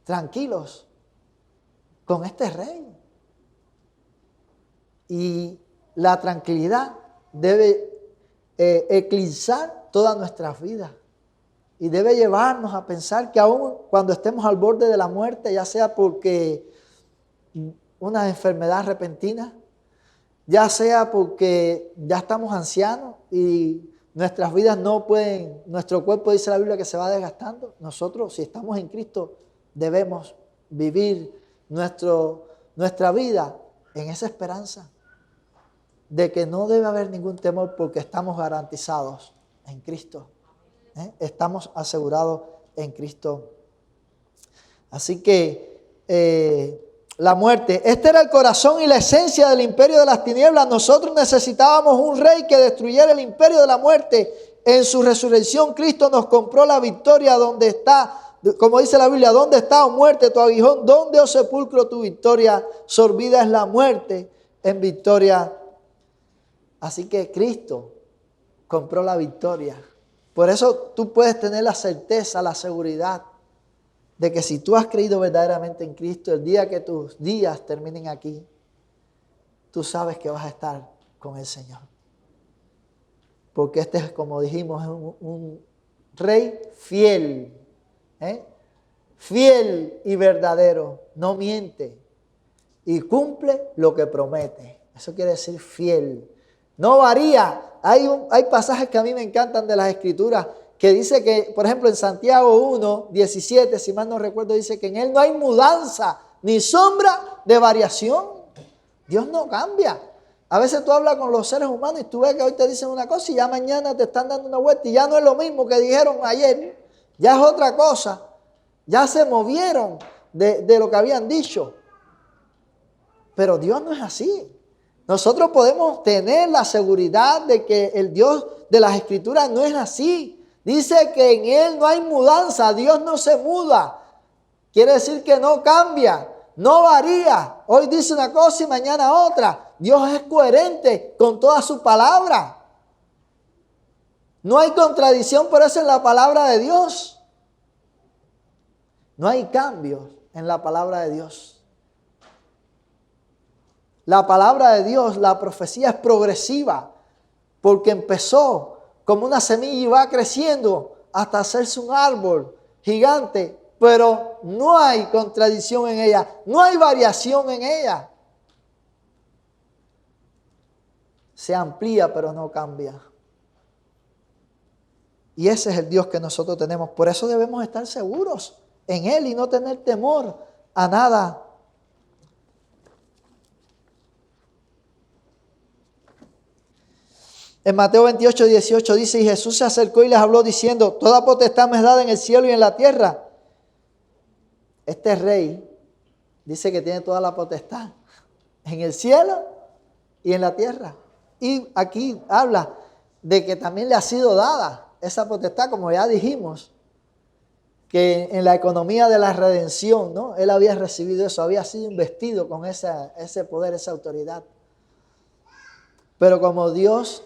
tranquilos con este Rey. Y la tranquilidad debe eclipsar todas nuestras vidas. Y debe llevarnos a pensar que aún cuando estemos al borde de la muerte, ya sea porque una enfermedad repentina, ya sea porque ya estamos ancianos y nuestras vidas no pueden, nuestro cuerpo, dice la Biblia, que se va desgastando. Nosotros, si estamos en Cristo, debemos vivir nuestra vida en esa esperanza de que no debe haber ningún temor porque estamos garantizados en Cristo. Estamos asegurados en Cristo. Así que la muerte, este era el corazón y la esencia del imperio de las tinieblas. Nosotros necesitábamos un rey que destruyera el imperio de la muerte. En su resurrección Cristo nos compró la victoria. Donde está, como dice la Biblia: ¿dónde está, oh muerte, tu aguijón? ¿Dónde, oh sepulcro, tu victoria? Sorbida es la muerte en victoria. Así que Cristo compró la victoria. Por eso tú puedes tener la certeza, la seguridad de que si tú has creído verdaderamente en Cristo, el día que tus días terminen aquí, tú sabes que vas a estar con el Señor. Porque este es, como dijimos, un rey fiel. Fiel y verdadero. No miente. Y cumple lo que promete. Eso quiere decir fiel. No varía. Hay pasajes que a mí me encantan de las Escrituras, que dice que, por ejemplo, en Santiago 1:17, si mal no recuerdo, dice que en Él no hay mudanza ni sombra de variación. Dios no cambia. A veces tú hablas con los seres humanos y tú ves que hoy te dicen una cosa y ya mañana te están dando una vuelta y ya no es lo mismo que dijeron ayer. Ya es otra cosa. Ya se movieron de lo que habían dicho. Pero Dios no es así. Nosotros podemos tener la seguridad de que el Dios de las Escrituras no es así. Dice que en Él no hay mudanza. Dios no se muda. Quiere decir que no cambia, no varía. Hoy dice una cosa y mañana otra. Dios es coherente con toda su palabra. No hay contradicción por eso en la palabra de Dios. No hay cambios en la palabra de Dios. La palabra de Dios, la profecía es progresiva, porque empezó como una semilla y va creciendo hasta hacerse un árbol gigante, pero no hay contradicción en ella, no hay variación en ella. Se amplía, pero no cambia. Y ese es el Dios que nosotros tenemos. Por eso debemos estar seguros en Él y no tener temor a nada. En Mateo 28:18 dice: y Jesús se acercó y les habló diciendo: toda potestad me es dada en el cielo y en la tierra. Este rey dice que tiene toda la potestad en el cielo y en la tierra. Y aquí habla de que también le ha sido dada esa potestad, como ya dijimos, que en la economía de la redención, ¿no? Él había recibido eso, había sido investido con ese poder, esa autoridad. Pero como Dios,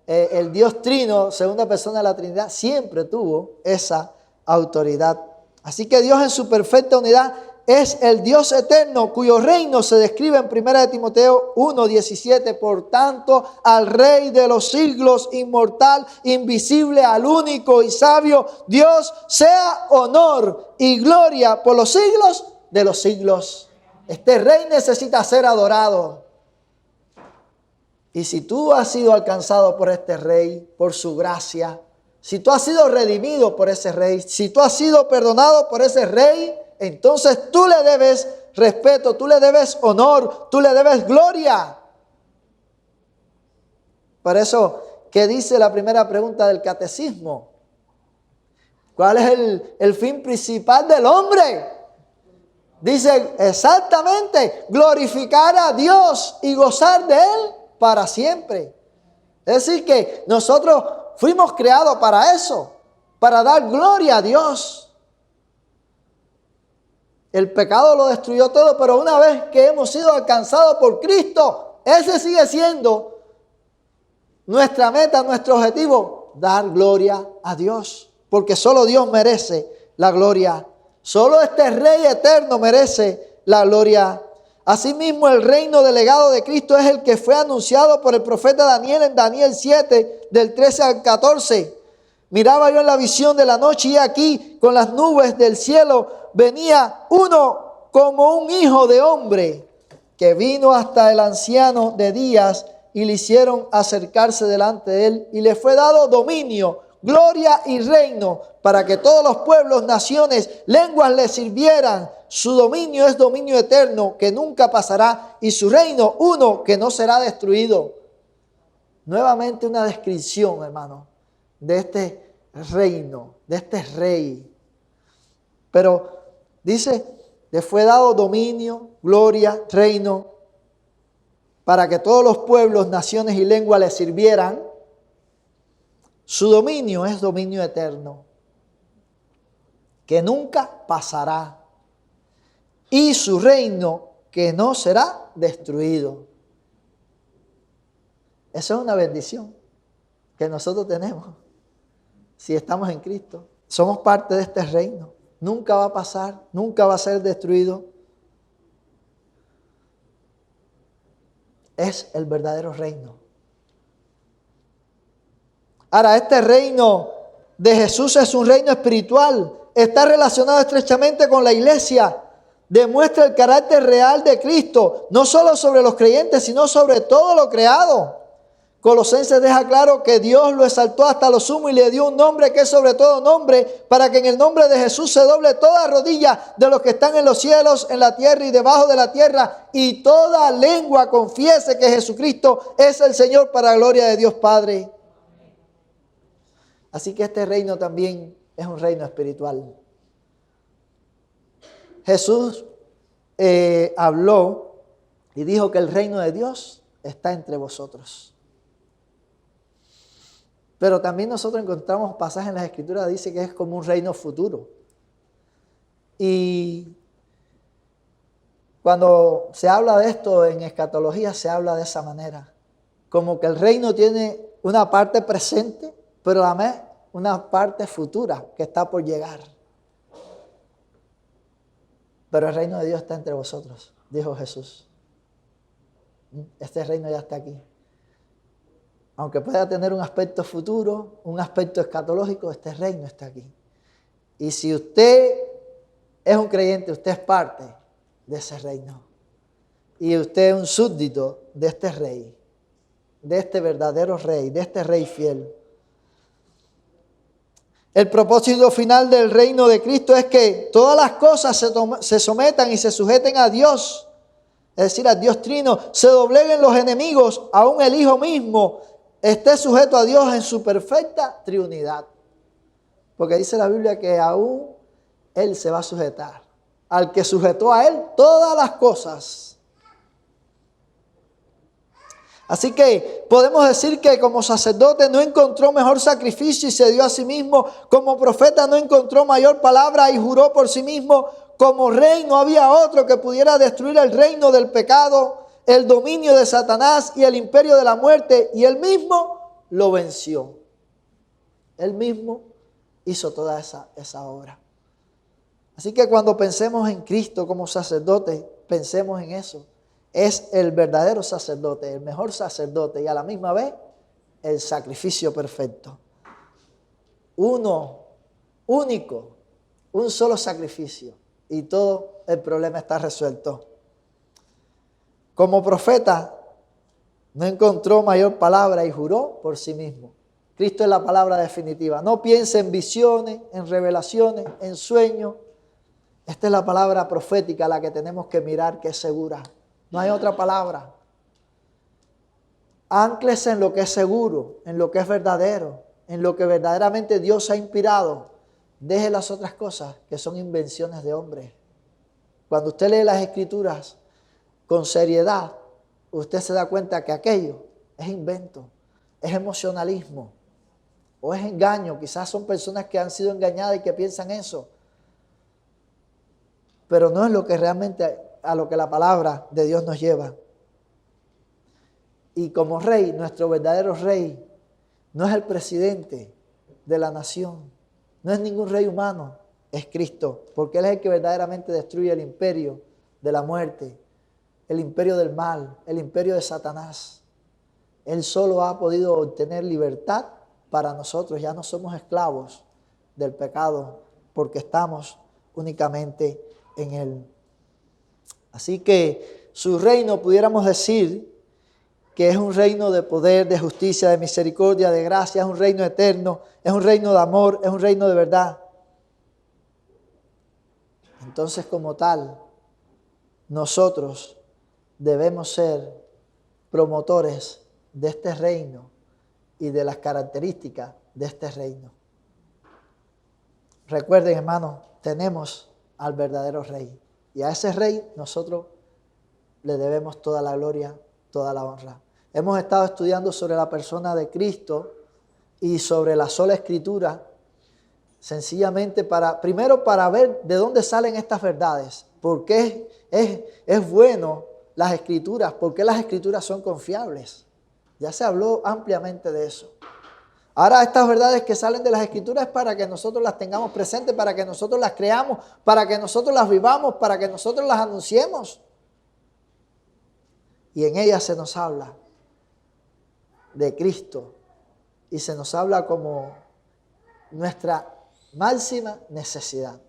el Dios Trino, segunda persona de la Trinidad, siempre tuvo esa autoridad. Así que Dios en su perfecta unidad es el Dios eterno, cuyo reino se describe en 1 Timoteo 1:17. Por tanto, al Rey de los siglos, inmortal, invisible, al único y sabio Dios, sea honor y gloria por los siglos de los siglos. Este Rey necesita ser adorado. Y si tú has sido alcanzado por este Rey, por su gracia, si tú has sido redimido por ese Rey, si tú has sido perdonado por ese Rey, entonces tú le debes respeto, tú le debes honor, tú le debes gloria. Por eso, ¿qué dice la primera pregunta del catecismo? ¿Cuál es el fin principal del hombre? Dice exactamente, glorificar a Dios y gozar de Él para siempre. Es decir, que nosotros fuimos creados para eso, para dar gloria a Dios. El pecado lo destruyó todo, pero una vez que hemos sido alcanzados por Cristo, ese sigue siendo nuestra meta, nuestro objetivo, dar gloria a Dios. Porque solo Dios merece la gloria. Solo este Rey eterno merece la gloria. Asimismo, el reino delegado de Cristo es el que fue anunciado por el profeta Daniel en Daniel 7, del 13 al 14. Miraba yo en la visión de la noche y aquí con las nubes del cielo venía uno como un hijo de hombre que vino hasta el anciano de días y le hicieron acercarse delante de él y le fue dado dominio, gloria y reino para que todos los pueblos, naciones, lenguas le sirvieran. Su dominio es dominio eterno que nunca pasará y su reino uno que no será destruido. Nuevamente una descripción, hermano, de este reino, de este rey. Pero dice, le fue dado dominio, gloria, reino, para que todos los pueblos, naciones y lenguas le sirvieran. Su dominio es dominio eterno, que nunca pasará. Y su reino que no será destruido. Eso es una bendición que nosotros tenemos. Si estamos en Cristo, somos parte de este reino. Nunca va a pasar, nunca va a ser destruido. Es el verdadero reino. Ahora, este reino de Jesús es un reino espiritual. Está relacionado estrechamente con la iglesia. Demuestra el carácter real de Cristo, no solo sobre los creyentes, sino sobre todo lo creado. Colosenses deja claro que Dios lo exaltó hasta lo sumo y le dio un nombre que es sobre todo nombre, para que en el nombre de Jesús se doble toda rodilla de los que están en los cielos, en la tierra y debajo de la tierra, y toda lengua confiese que Jesucristo es el Señor para la gloria de Dios Padre. Así que este reino también es un reino espiritual. Jesús habló y dijo que el reino de Dios está entre vosotros. Pero también nosotros encontramos pasajes en las Escrituras que dice que es como un reino futuro. Y cuando se habla de esto en escatología, se habla de esa manera. Como que el reino tiene una parte presente, pero a la vez una parte futura que está por llegar. Pero el reino de Dios está entre vosotros, dijo Jesús. Este reino ya está aquí. Aunque pueda tener un aspecto futuro, un aspecto escatológico, este reino está aquí. Y si usted es un creyente, usted es parte de ese reino. Y usted es un súbdito de este rey, de este verdadero rey, de este rey fiel. El propósito final del reino de Cristo es que todas las cosas se sometan y se sujeten a Dios, es decir, a Dios Trino, se dobleguen los enemigos, aún el Hijo mismo esté sujeto a Dios en su perfecta triunidad. Porque dice la Biblia que aún Él se va a sujetar, al que sujetó a Él todas las cosas. Así que podemos decir que como sacerdote no encontró mejor sacrificio y se dio a sí mismo. Como profeta no encontró mayor palabra y juró por sí mismo. Como rey no había otro que pudiera destruir el reino del pecado, el dominio de Satanás y el imperio de la muerte. Y él mismo lo venció. Él mismo hizo toda esa obra. Así que cuando pensemos en Cristo como sacerdote, pensemos en eso. Es el verdadero sacerdote, el mejor sacerdote y a la misma vez el sacrificio perfecto. Uno, único, un solo sacrificio y todo el problema está resuelto. Como profeta No encontró mayor palabra y juró por sí mismo. Cristo es la palabra definitiva. No piense en visiones, en revelaciones, en sueños. Esta es la palabra profética a la que tenemos que mirar, que es segura. No hay otra palabra. Ánclese en lo que es seguro, en lo que es verdadero, en lo que verdaderamente Dios ha inspirado. Deje las otras cosas que son invenciones de hombres. Cuando usted lee las Escrituras con seriedad, usted se da cuenta que aquello es invento, es emocionalismo o es engaño. Quizás son personas que han sido engañadas y que piensan eso. Pero no es lo que realmente a lo que la palabra de Dios nos lleva. Y como rey, nuestro verdadero rey no es el presidente de la nación, no es ningún rey humano, es Cristo, porque Él es el que verdaderamente destruye el imperio de la muerte, el imperio del mal, el imperio de Satanás. Él solo ha podido obtener libertad para nosotros, ya no somos esclavos del pecado, porque estamos únicamente en Él. Así que su reino, pudiéramos decir, que es un reino de poder, de justicia, de misericordia, de gracia, es un reino eterno, es un reino de amor, es un reino de verdad. Entonces, como tal, nosotros debemos ser promotores de este reino y de las características de este reino. Recuerden, hermanos, tenemos al verdadero rey. Y a ese rey nosotros le debemos toda la gloria, toda la honra. Hemos estado estudiando sobre la persona de Cristo y sobre la sola Escritura, sencillamente primero para ver de dónde salen estas verdades, por qué es bueno las Escrituras, por qué las Escrituras son confiables. Ya se habló ampliamente de eso. Ahora estas verdades que salen de las Escrituras es para que nosotros las tengamos presentes, para que nosotros las creamos, para que nosotros las vivamos, para que nosotros las anunciemos. Y en ellas se nos habla de Cristo y se nos habla como nuestra máxima necesidad.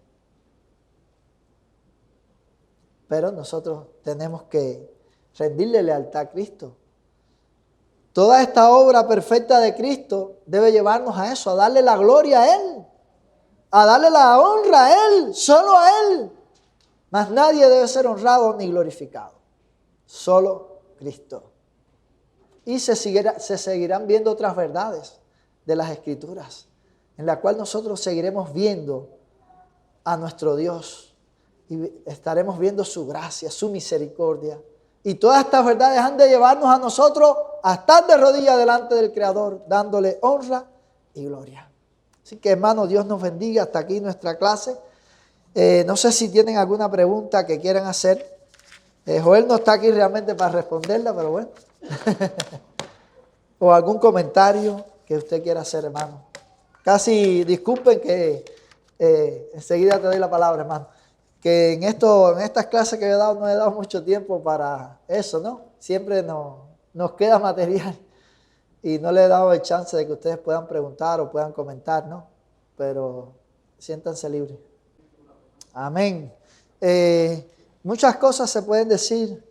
Pero nosotros tenemos que rendirle lealtad a Cristo. Toda esta obra perfecta de Cristo debe llevarnos a eso, a darle la gloria a Él, a darle la honra a Él, solo a Él. Mas nadie debe ser honrado ni glorificado, solo Cristo. Y se seguirán viendo otras verdades de las Escrituras, en la cual nosotros seguiremos viendo a nuestro Dios y estaremos viendo su gracia, su misericordia. Y todas estas verdades han de llevarnos a nosotros a estar de rodillas delante del Creador, dándole honra y gloria. Así que, hermanos, Dios nos bendiga. Hasta aquí nuestra clase. No sé si tienen alguna pregunta que quieran hacer. Joel no está aquí realmente para responderla, pero bueno. O algún comentario que usted quiera hacer, hermano. Casi disculpen que enseguida te doy la palabra, hermano. Que en estas clases que he dado no he dado mucho tiempo para eso, ¿no? Siempre nos queda material y no le he dado el chance de que ustedes puedan preguntar o puedan comentar, ¿no? Pero siéntanse libres. Amén. Muchas cosas se pueden decir,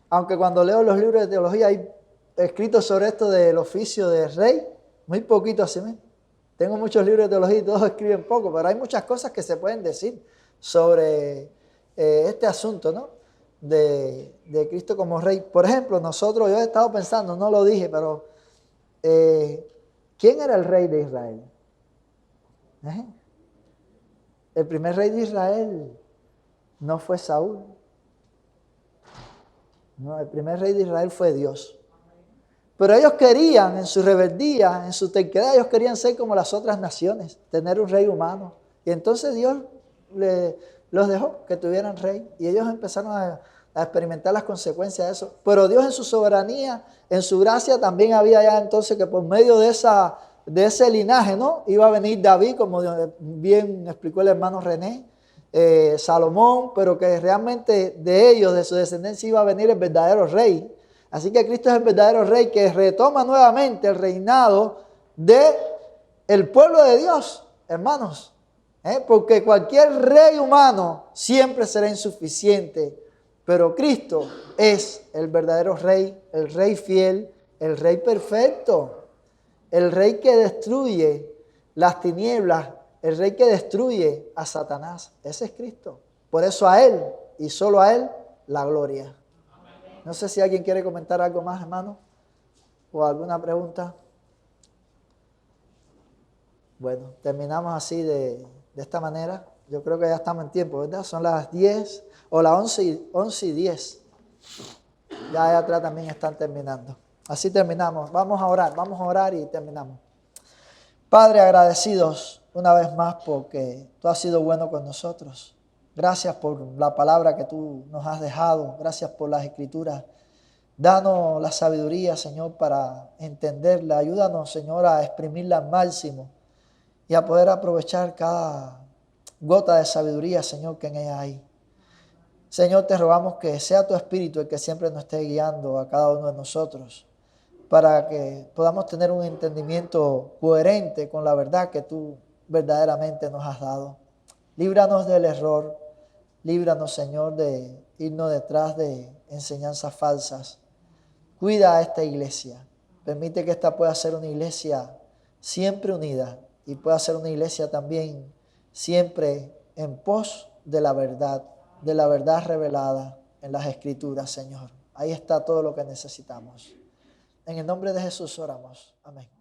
aunque cuando leo los libros de teología hay escritos sobre esto del oficio de rey, muy poquito así mismo. Tengo muchos libros de teología y todos escriben poco, pero hay muchas cosas que se pueden decir sobre este asunto, ¿no? De Cristo como rey. Por ejemplo, yo he estado pensando, no lo dije, pero ¿quién era el rey de Israel? El primer rey de Israel no fue Saúl. No, el primer rey de Israel fue Dios. Pero ellos querían, en su rebeldía, en su terquedad, ellos querían ser como las otras naciones, tener un rey humano. Y entonces Dios los dejó que tuvieran rey. Y ellos empezaron a experimentar las consecuencias de eso. Pero Dios en su soberanía, en su gracia, también había ya entonces que por medio de ese linaje, ¿no? Iba a venir David, como bien explicó el hermano René, Salomón, pero que realmente de ellos, de su descendencia, iba a venir el verdadero rey. Así que Cristo es el verdadero rey que retoma nuevamente el reinado del pueblo de Dios, hermanos. Porque cualquier rey humano siempre será insuficiente, pero Cristo es el verdadero rey, el rey fiel, el Rey perfecto, el Rey que destruye las tinieblas, el Rey que destruye a Satanás. Ese es Cristo. Por eso a Él y solo a Él la gloria. No sé si alguien quiere comentar algo más, hermano, o alguna pregunta. Bueno, terminamos así de esta manera. Yo creo que ya estamos en tiempo, ¿verdad? Son las 10 o las 11 y 10. Ya allá atrás también están terminando. Así terminamos. Vamos a orar y terminamos. Padre, agradecidos una vez más porque tú has sido bueno con nosotros. Gracias por la palabra que tú nos has dejado. Gracias por las escrituras. Danos la sabiduría, Señor, para entenderla. Ayúdanos, Señor, a exprimirla al máximo y a poder aprovechar cada gota de sabiduría, Señor, que en ella hay. Señor, te rogamos que sea tu Espíritu el que siempre nos esté guiando a cada uno de nosotros, para que podamos tener un entendimiento coherente con la verdad que tú verdaderamente nos has dado. Líbranos del error, líbranos, Señor, de irnos detrás de enseñanzas falsas. Cuida a esta iglesia, permite que esta pueda ser una iglesia siempre unida y pueda ser una iglesia también siempre en pos de la verdad revelada en las Escrituras, Señor. Ahí está todo lo que necesitamos. En el nombre de Jesús oramos. Amén.